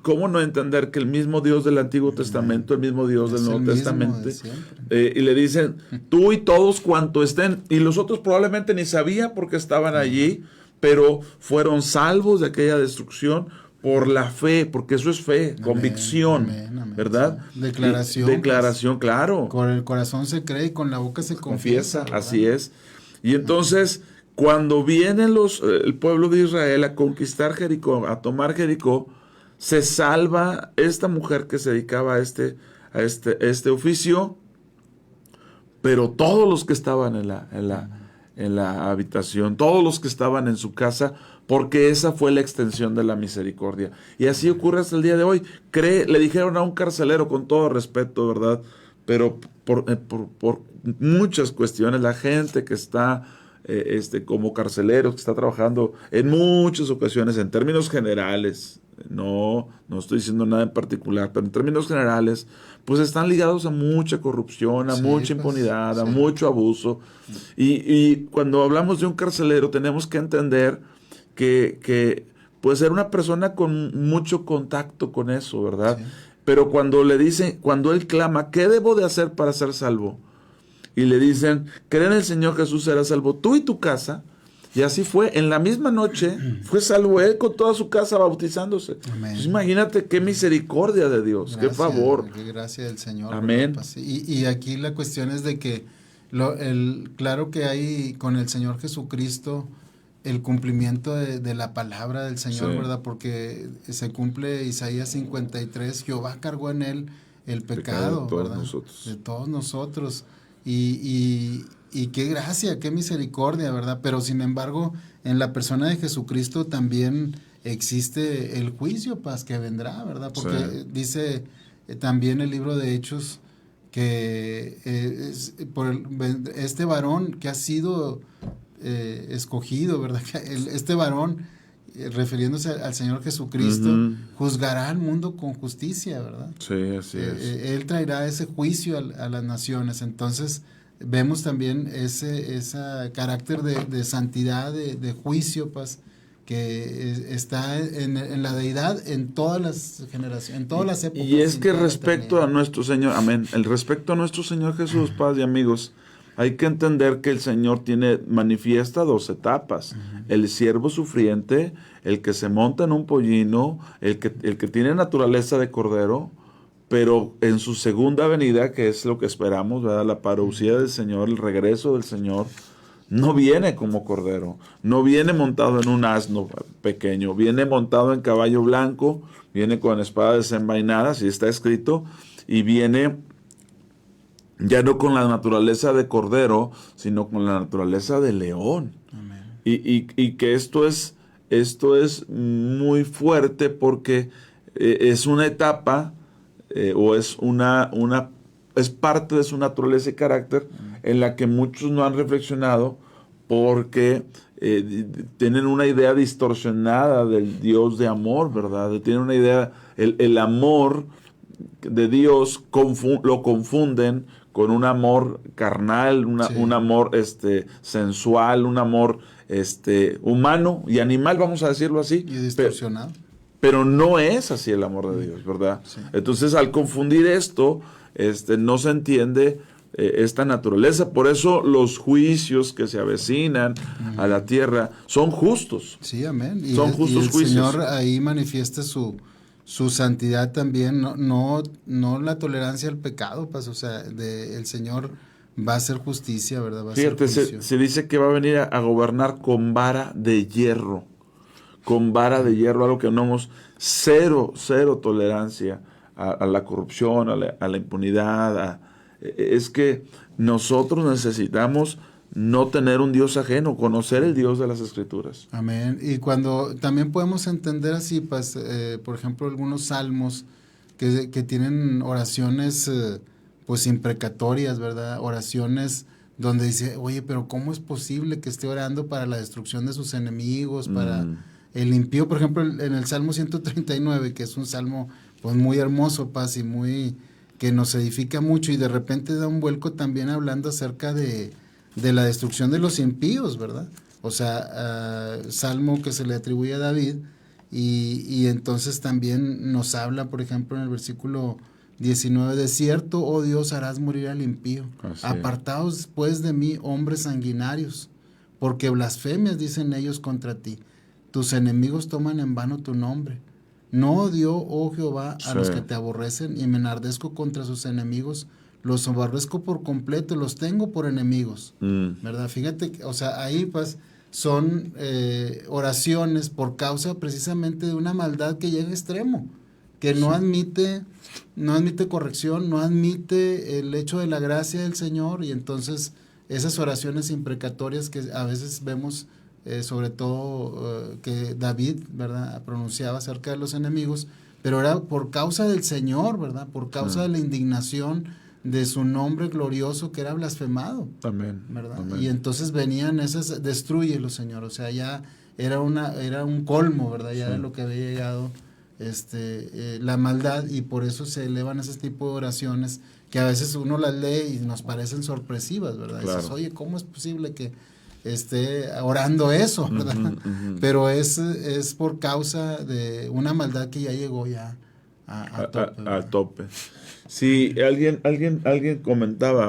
¿cómo no entender que el mismo Dios del Antiguo Testamento, el mismo Dios del Nuevo Testamento, y le dicen, tú y todos cuanto estén, y los otros probablemente ni sabían porque estaban allí, pero fueron salvos de aquella destrucción por la fe, porque eso es fe, convicción, ¿verdad? Declaración. Declaración, claro. Con el corazón se cree y con la boca se confiesa. Así es. Y entonces, cuando viene el pueblo de Israel a conquistar Jericó, a tomar Jericó, se salva esta mujer que se dedicaba a este oficio, pero todos los que estaban en la habitación, todos los que estaban en su casa, porque esa fue la extensión de la misericordia. Y así ocurre hasta el día de hoy. Le dijeron a un carcelero, con todo respeto, ¿verdad? Pero por muchas cuestiones, la gente que está como carcelero, que está trabajando en muchas ocasiones, en términos generales, no estoy diciendo nada en particular, pero en términos generales, pues están ligados a mucha corrupción, a mucha impunidad, a mucho abuso. Y cuando hablamos de un carcelero, tenemos que entender que puede ser una persona con mucho contacto con eso, ¿verdad? Sí. Pero cuando él clama, ¿qué debo de hacer para ser salvo? Y le dicen, cree en el Señor Jesús, serás salvo tú y tu casa. Y así fue, en la misma noche fue salvo él con toda su casa bautizándose. Pues imagínate qué misericordia de Dios, qué favor. Qué gracia del Señor. Amén. Y aquí la cuestión es de que claro que hay con el Señor Jesucristo el cumplimiento de la palabra del Señor, ¿verdad? Porque se cumple Isaías 53, Jehová cargó en él el pecado, de todos ¿verdad? Nosotros. De todos nosotros. Y Y qué gracia, qué misericordia, ¿verdad? Pero sin embargo, en la persona de Jesucristo también existe el juicio, paz, que vendrá, ¿verdad? Porque dice también el libro de Hechos que este varón que ha sido escogido, ¿verdad? Este varón, refiriéndose al Señor Jesucristo, juzgará al mundo con justicia, ¿verdad? Sí, así es. Él traerá ese juicio a las naciones. Entonces, vemos también ese carácter de santidad, de juicio, pues, que está en la deidad en todas las generaciones, en todas las épocas. Y es que respecto a nuestro Señor, amén, el respecto a nuestro Señor Jesús, paz y amigos, hay que entender que el Señor manifiesta 2 etapas. El siervo sufriente, el que se monta en un pollino, el que tiene naturaleza de cordero, pero en su segunda venida, que es lo que esperamos, ¿verdad? La parousia del Señor, el regreso del Señor, no viene como cordero, no viene montado en un asno pequeño, viene montado en caballo blanco, viene con espada desenvainada, así está escrito, y viene ya no con la naturaleza de cordero, sino con la naturaleza de león. Y que esto es muy fuerte porque es una etapa o es es parte de su naturaleza y carácter en la que muchos no han reflexionado porque tienen una idea distorsionada del Dios de amor, ¿verdad? Tienen una idea, el amor de Dios lo confunden con un amor carnal, un amor sensual, un amor humano y animal, vamos a decirlo así. Y distorsionado. Pero no es así el amor de Dios, ¿verdad? Sí. Entonces, al confundir esto, no se entiende esta naturaleza. Por eso los juicios que se avecinan a la tierra son justos. Sí, amén. Son justos juicios. El Señor ahí manifiesta su santidad también, no la tolerancia al pecado, pues, o sea, el Señor va a hacer justicia, ¿verdad? Va a Fíjate, hacer juicio. se dice que va a venir a gobernar con vara de hierro. Con vara de hierro, algo que no hemos, cero tolerancia a la corrupción, a la impunidad. Es que nosotros necesitamos no tener un Dios ajeno, conocer el Dios de las Escrituras. Amén. Y cuando también podemos entender así, pues, por ejemplo, algunos salmos que tienen oraciones, pues, imprecatorias, ¿verdad? Oraciones donde dice, oye, pero ¿cómo es posible que esté orando para la destrucción de sus enemigos, para el impío? Por ejemplo, en el Salmo 139, que es un salmo, pues, muy hermoso, paz, y muy, que nos edifica mucho, y de repente da un vuelco también hablando acerca de la destrucción de los impíos, ¿verdad? O sea, salmo que se le atribuye a David, y entonces también nos habla, por ejemplo, en el versículo 19, de cierto, oh Dios, harás morir al impío. Apartaos pues de mí, hombres sanguinarios, porque blasfemias dicen ellos contra ti. Tus enemigos toman en vano tu nombre. No odio, oh Jehová, a los que te aborrecen, y me enardezco contra sus enemigos. Los aborrezco por completo, los tengo por enemigos, ¿verdad? Fíjate, o sea, ahí pues son oraciones por causa precisamente de una maldad que llega a extremo, que no admite corrección, no admite el hecho de la gracia del Señor, y entonces esas oraciones imprecatorias que a veces vemos, sobre todo que David, ¿verdad?, pronunciaba acerca de los enemigos, pero era por causa del Señor, ¿verdad?, por causa de la indignación de su nombre glorioso que era blasfemado. Amén. ¿Verdad? Amén. Y entonces venían esas, destrúyelo, Señor. O sea, ya era un colmo, ¿verdad? Ya era lo que había llegado la maldad, y por eso se elevan ese tipo de oraciones que a veces uno las lee y nos parecen sorpresivas, ¿verdad? Claro. Dices, oye, ¿cómo es posible que esté orando eso, ¿verdad? Pero es por causa de una maldad que ya llegó ya al tope. Sí, alguien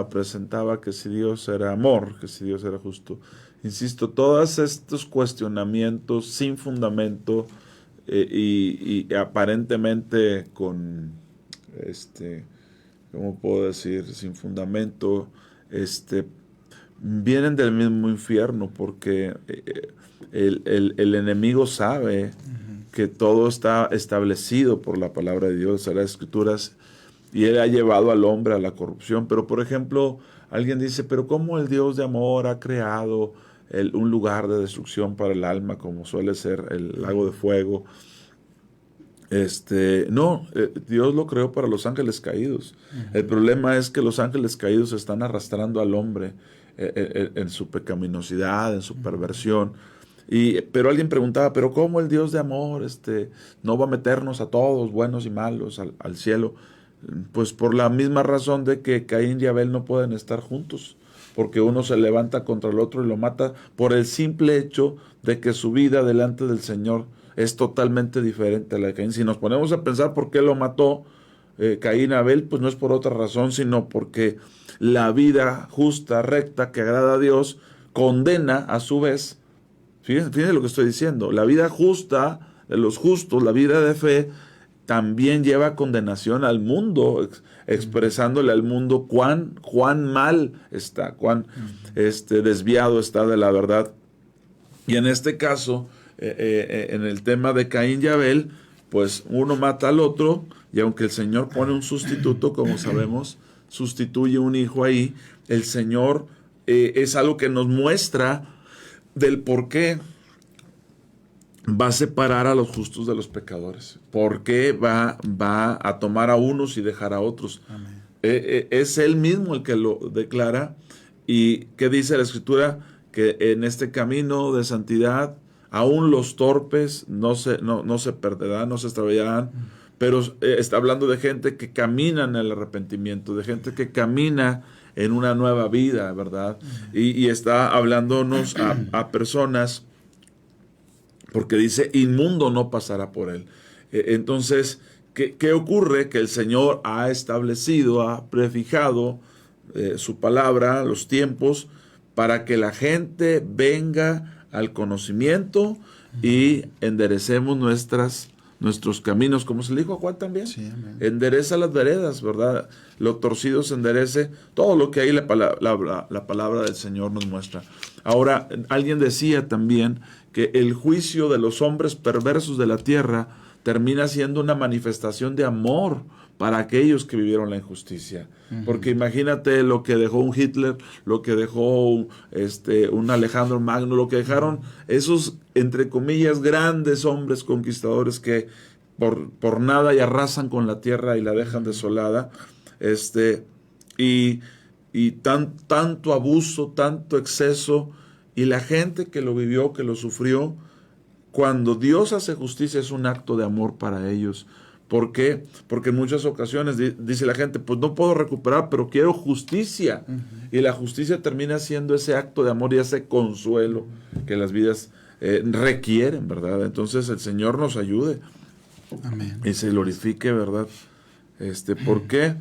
presentaba que si Dios era amor, que si Dios era justo. Insisto, todos estos cuestionamientos sin fundamento y aparentemente con, ¿cómo puedo decir? Sin fundamento, vienen del mismo infierno, porque el enemigo sabe que todo está establecido por la palabra de Dios, las Escrituras, y él ha llevado al hombre a la corrupción. Pero, por ejemplo, alguien dice, pero ¿cómo el Dios de amor ha creado un lugar de destrucción para el alma, como suele ser el lago de fuego? No, Dios lo creó para los ángeles caídos. El problema es que los ángeles caídos están arrastrando al hombre en su pecaminosidad, en su perversión. Pero alguien preguntaba, pero ¿cómo el Dios de amor no va a meternos a todos, buenos y malos, al cielo? Pues por la misma razón de que Caín y Abel no pueden estar juntos, porque uno se levanta contra el otro y lo mata por el simple hecho de que su vida delante del Señor es totalmente diferente a la de Caín. Si nos ponemos a pensar por qué lo mató Caín a Abel, pues no es por otra razón, sino porque la vida justa, recta, que agrada a Dios, condena a su vez. Fíjense lo que estoy diciendo. La vida justa de los justos, la vida de fe, también lleva condenación al mundo, expresándole al mundo cuán mal está, cuán desviado está de la verdad. Y en este caso, en el tema de Caín y Abel, pues uno mata al otro, y aunque el Señor pone un sustituto, como sabemos, sustituye un hijo ahí, el Señor es algo que nos muestra del por qué va a separar a los justos de los pecadores, por qué va a tomar a unos y dejar a otros. Es Él mismo el que lo declara. ¿Y qué dice la Escritura? Que en este camino de santidad, aún los torpes no se perderán, no se extraviarán, pero está hablando de gente que camina en el arrepentimiento, de gente que camina en una nueva vida, ¿verdad? Y está hablándonos a personas, porque dice, inmundo no pasará por él. Entonces, ¿qué ocurre? Que el Señor ha establecido, ha prefijado su palabra, los tiempos, para que la gente venga al conocimiento y enderecemos nuestros caminos, como se le dijo a Juan también. Sí, endereza las veredas, ¿verdad? Lo torcido se enderece, todo lo que ahí la palabra del Señor nos muestra. Ahora, alguien decía también que el juicio de los hombres perversos de la tierra termina siendo una manifestación de amor para aquellos que vivieron la injusticia. Porque imagínate lo que dejó un Hitler, lo que dejó un Alejandro Magno, lo que dejaron esos, entre comillas, grandes hombres conquistadores que por nada y arrasan con la tierra y la dejan desolada. Y tanto abuso, tanto exceso, y la gente que lo vivió, que lo sufrió, cuando Dios hace justicia es un acto de amor para ellos. ¿Por qué? Porque en muchas ocasiones dice la gente, pues no puedo recuperar, pero quiero justicia. Y la justicia termina siendo ese acto de amor y ese consuelo que las vidas requieren, ¿verdad? Entonces el Señor nos ayude. Amén. Y se glorifique, ¿verdad? ¿Por qué?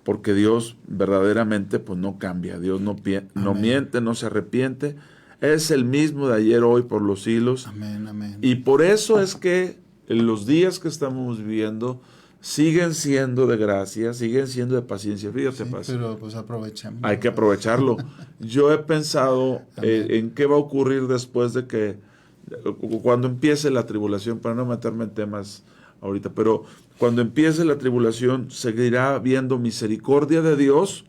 Porque Dios verdaderamente pues no cambia. Dios no miente, no se arrepiente. Es el mismo de ayer, hoy, por los siglos. Amén, amén. Y por eso es que los días que estamos viviendo siguen siendo de gracia, siguen siendo de paciencia. Fíjate, pero pues aprovechemos. Hay que aprovecharlo. Yo he pensado en qué va a ocurrir después de que, cuando empiece la tribulación, para no meterme en temas ahorita, pero cuando empiece la tribulación seguirá habiendo misericordia de Dios,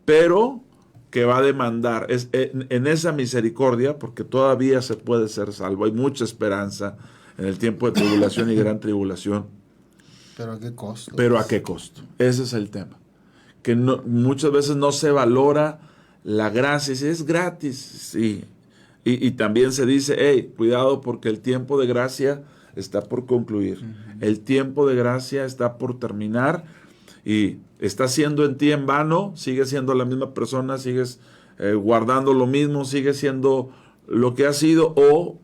pero que va a demandar en esa misericordia, porque todavía se puede ser salvo, hay mucha esperanza en el tiempo de tribulación y gran tribulación. ¿Pero a qué costo? Pero ¿a qué costo? Ese es el tema. Que muchas veces no se valora la gracia. Si es gratis, sí. Y también se dice, hey, cuidado porque el tiempo de gracia está por concluir. El tiempo de gracia está por terminar y está siendo en ti en vano, sigues siendo la misma persona, sigues guardando lo mismo, sigues siendo lo que has sido, o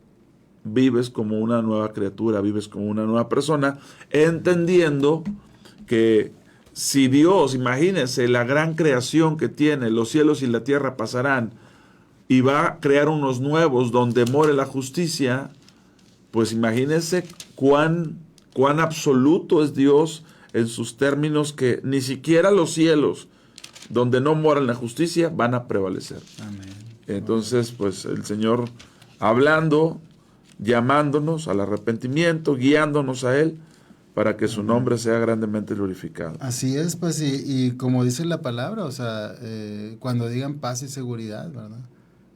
vives como una nueva criatura, vives como una nueva persona, entendiendo que si Dios, imagínense la gran creación que tiene, los cielos y la tierra pasarán, y va a crear unos nuevos donde more la justicia, pues imagínense cuán absoluto es Dios en sus términos, que ni siquiera los cielos donde no mora la justicia van a prevalecer. Amén. Entonces, pues el Señor hablando, llamándonos al arrepentimiento, guiándonos a Él, para que su nombre sea grandemente glorificado. Así es, pues, y como dice la palabra, o sea, cuando digan paz y seguridad, ¿verdad?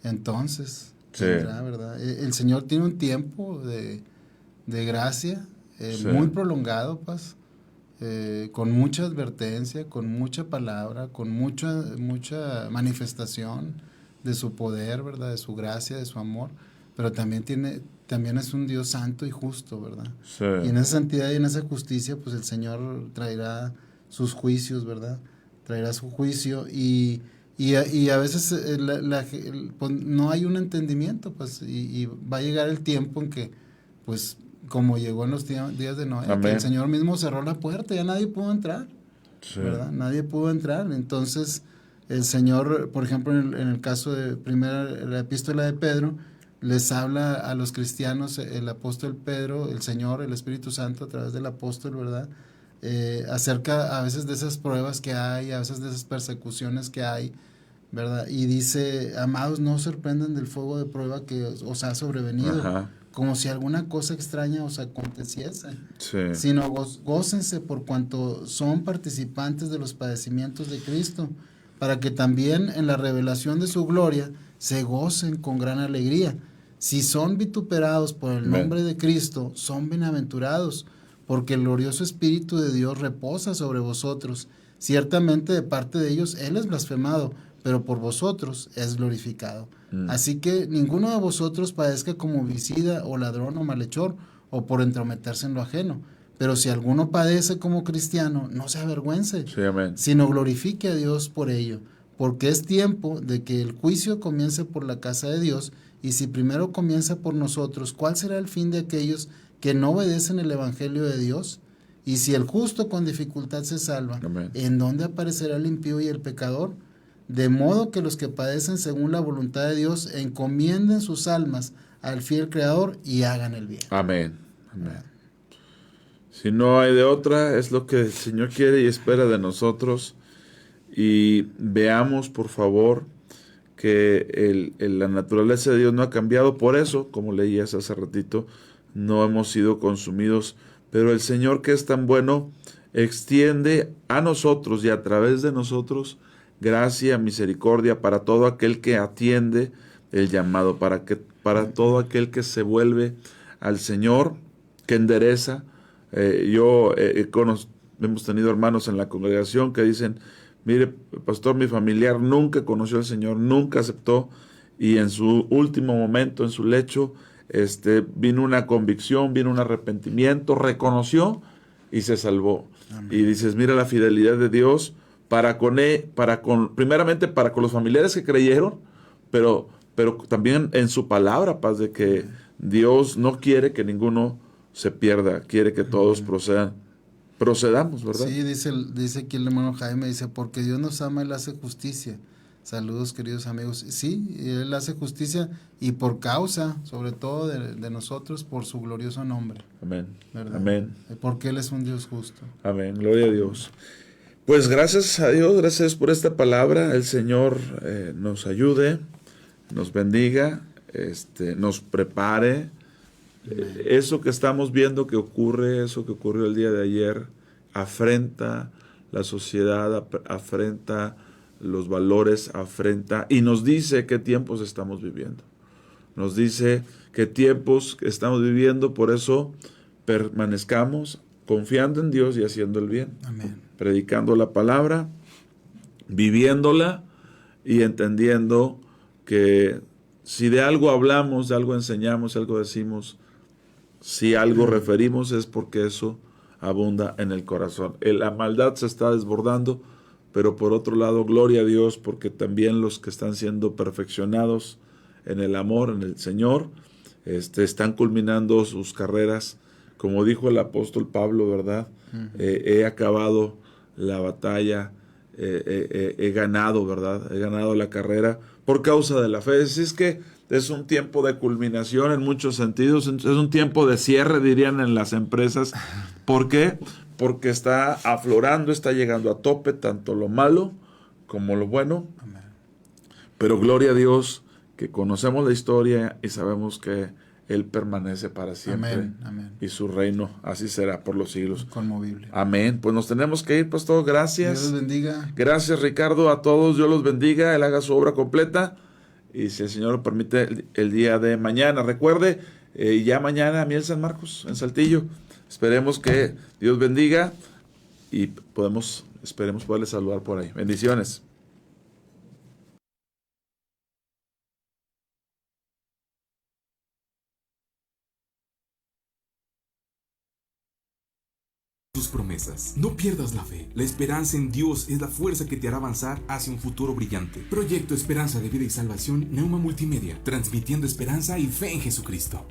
Entonces, tendrá, ¿verdad? El Señor tiene un tiempo de gracia muy prolongado, pues, con mucha advertencia, con mucha palabra, con mucha manifestación de su poder, ¿verdad? De su gracia, de su amor, pero también es un Dios santo y justo, ¿verdad? Sí. Y en esa santidad y en esa justicia, pues el Señor traerá sus juicios, ¿verdad? Traerá su juicio y a veces pues, no hay un entendimiento, pues, y va a llegar el tiempo en que, pues, como llegó en los días de Noé, que el Señor mismo cerró la puerta, ya nadie pudo entrar, ¿verdad? Nadie pudo entrar. Entonces, el Señor, por ejemplo, en el caso de la epístola de Pedro, les habla a los cristianos, el apóstol Pedro, el Señor, el Espíritu Santo, a través del apóstol, ¿verdad? Acerca a veces de esas pruebas que hay, a veces de esas persecuciones que hay, ¿verdad? Y dice, amados, no os sorprendan del fuego de prueba que os ha sobrevenido, como si alguna cosa extraña os aconteciese, sino gócense por cuanto son participantes de los padecimientos de Cristo, para que también en la revelación de su gloria se gocen con gran alegría. Si son vituperados por el nombre de Cristo, son bienaventurados, porque el glorioso Espíritu de Dios reposa sobre vosotros. Ciertamente de parte de ellos Él es blasfemado, pero por vosotros es glorificado. Así que ninguno de vosotros padezca como homicida o ladrón o malhechor, o por entrometerse en lo ajeno. Pero si alguno padece como cristiano, no se avergüence, sino glorifique a Dios por ello. Porque es tiempo de que el juicio comience por la casa de Dios, y si primero comienza por nosotros, ¿cuál será el fin de aquellos que no obedecen el evangelio de Dios? Y si el justo con dificultad se salva, ¿en dónde aparecerá el impío y el pecador? De modo que los que padecen según la voluntad de Dios encomienden sus almas al fiel Creador y hagan el bien. Amén. Si no hay de otra, es lo que el Señor quiere y espera de nosotros. Y veamos, por favor, que la naturaleza de Dios no ha cambiado. Por eso, como leías hace ratito, no hemos sido consumidos. Pero el Señor, que es tan bueno, extiende a nosotros y a través de nosotros gracia, misericordia para todo aquel que atiende el llamado, para todo aquel que se vuelve al Señor, que endereza. Hemos tenido hermanos en la congregación que dicen, mire, pastor, mi familiar nunca conoció al Señor, nunca aceptó, y en su último momento, en su lecho, vino una convicción, vino un arrepentimiento, reconoció y se salvó. Amén. Y dices, mira la fidelidad de Dios primeramente para con los familiares que creyeron, pero también en su palabra, paz, de que Dios no quiere que ninguno se pierda, quiere que todos procedamos, ¿verdad? Sí, dice aquí el hermano Jaime, dice, porque Dios nos ama, Él hace justicia. Saludos, queridos amigos. Sí, Él hace justicia y por causa, sobre todo de nosotros, por su glorioso nombre. Amén. ¿Verdad? Amén. Porque Él es un Dios justo. Amén. Gloria a Dios. Pues gracias a Dios, gracias por esta palabra. El Señor nos ayude, nos bendiga, nos prepare. Eso que estamos viendo que ocurre, eso que ocurrió el día de ayer, afrenta la sociedad, afrenta los valores, afrenta y nos dice qué tiempos estamos viviendo. Nos dice qué tiempos estamos viviendo, por eso permanezcamos confiando en Dios y haciendo el bien. Amén. Predicando la palabra, viviéndola y entendiendo que si de algo hablamos, de algo enseñamos, algo decimos, si algo referimos es porque eso abunda en el corazón. La maldad se está desbordando, pero por otro lado, gloria a Dios, porque también los que están siendo perfeccionados en el amor, en el Señor, están culminando sus carreras. Como dijo el apóstol Pablo, ¿verdad? He acabado la batalla, he ganado, ¿verdad? He ganado la carrera por causa de la fe. Así es que es un tiempo de culminación en muchos sentidos, es un tiempo de cierre, dirían en las empresas. ¿Por qué? Porque está aflorando, está llegando a tope tanto lo malo como lo bueno. Amén. Pero gloria a Dios que conocemos la historia y sabemos que Él permanece para siempre. Amén, amén. Y su reino así será por los siglos. Conmovible. Amén. Pues nos tenemos que ir, pastor. Gracias. Dios los bendiga. Gracias, Ricardo. A todos, Dios los bendiga. Él haga su obra completa. Y si el Señor lo permite, el día de mañana. Recuerde, ya mañana Miel San Marcos, en Saltillo. Esperemos que Dios bendiga y esperemos poderles saludar por ahí. Bendiciones. Tus promesas. No pierdas la fe. La esperanza en Dios es la fuerza que te hará avanzar hacia un futuro brillante. Proyecto Esperanza de Vida y Salvación, Neuma Multimedia, transmitiendo esperanza y fe en Jesucristo.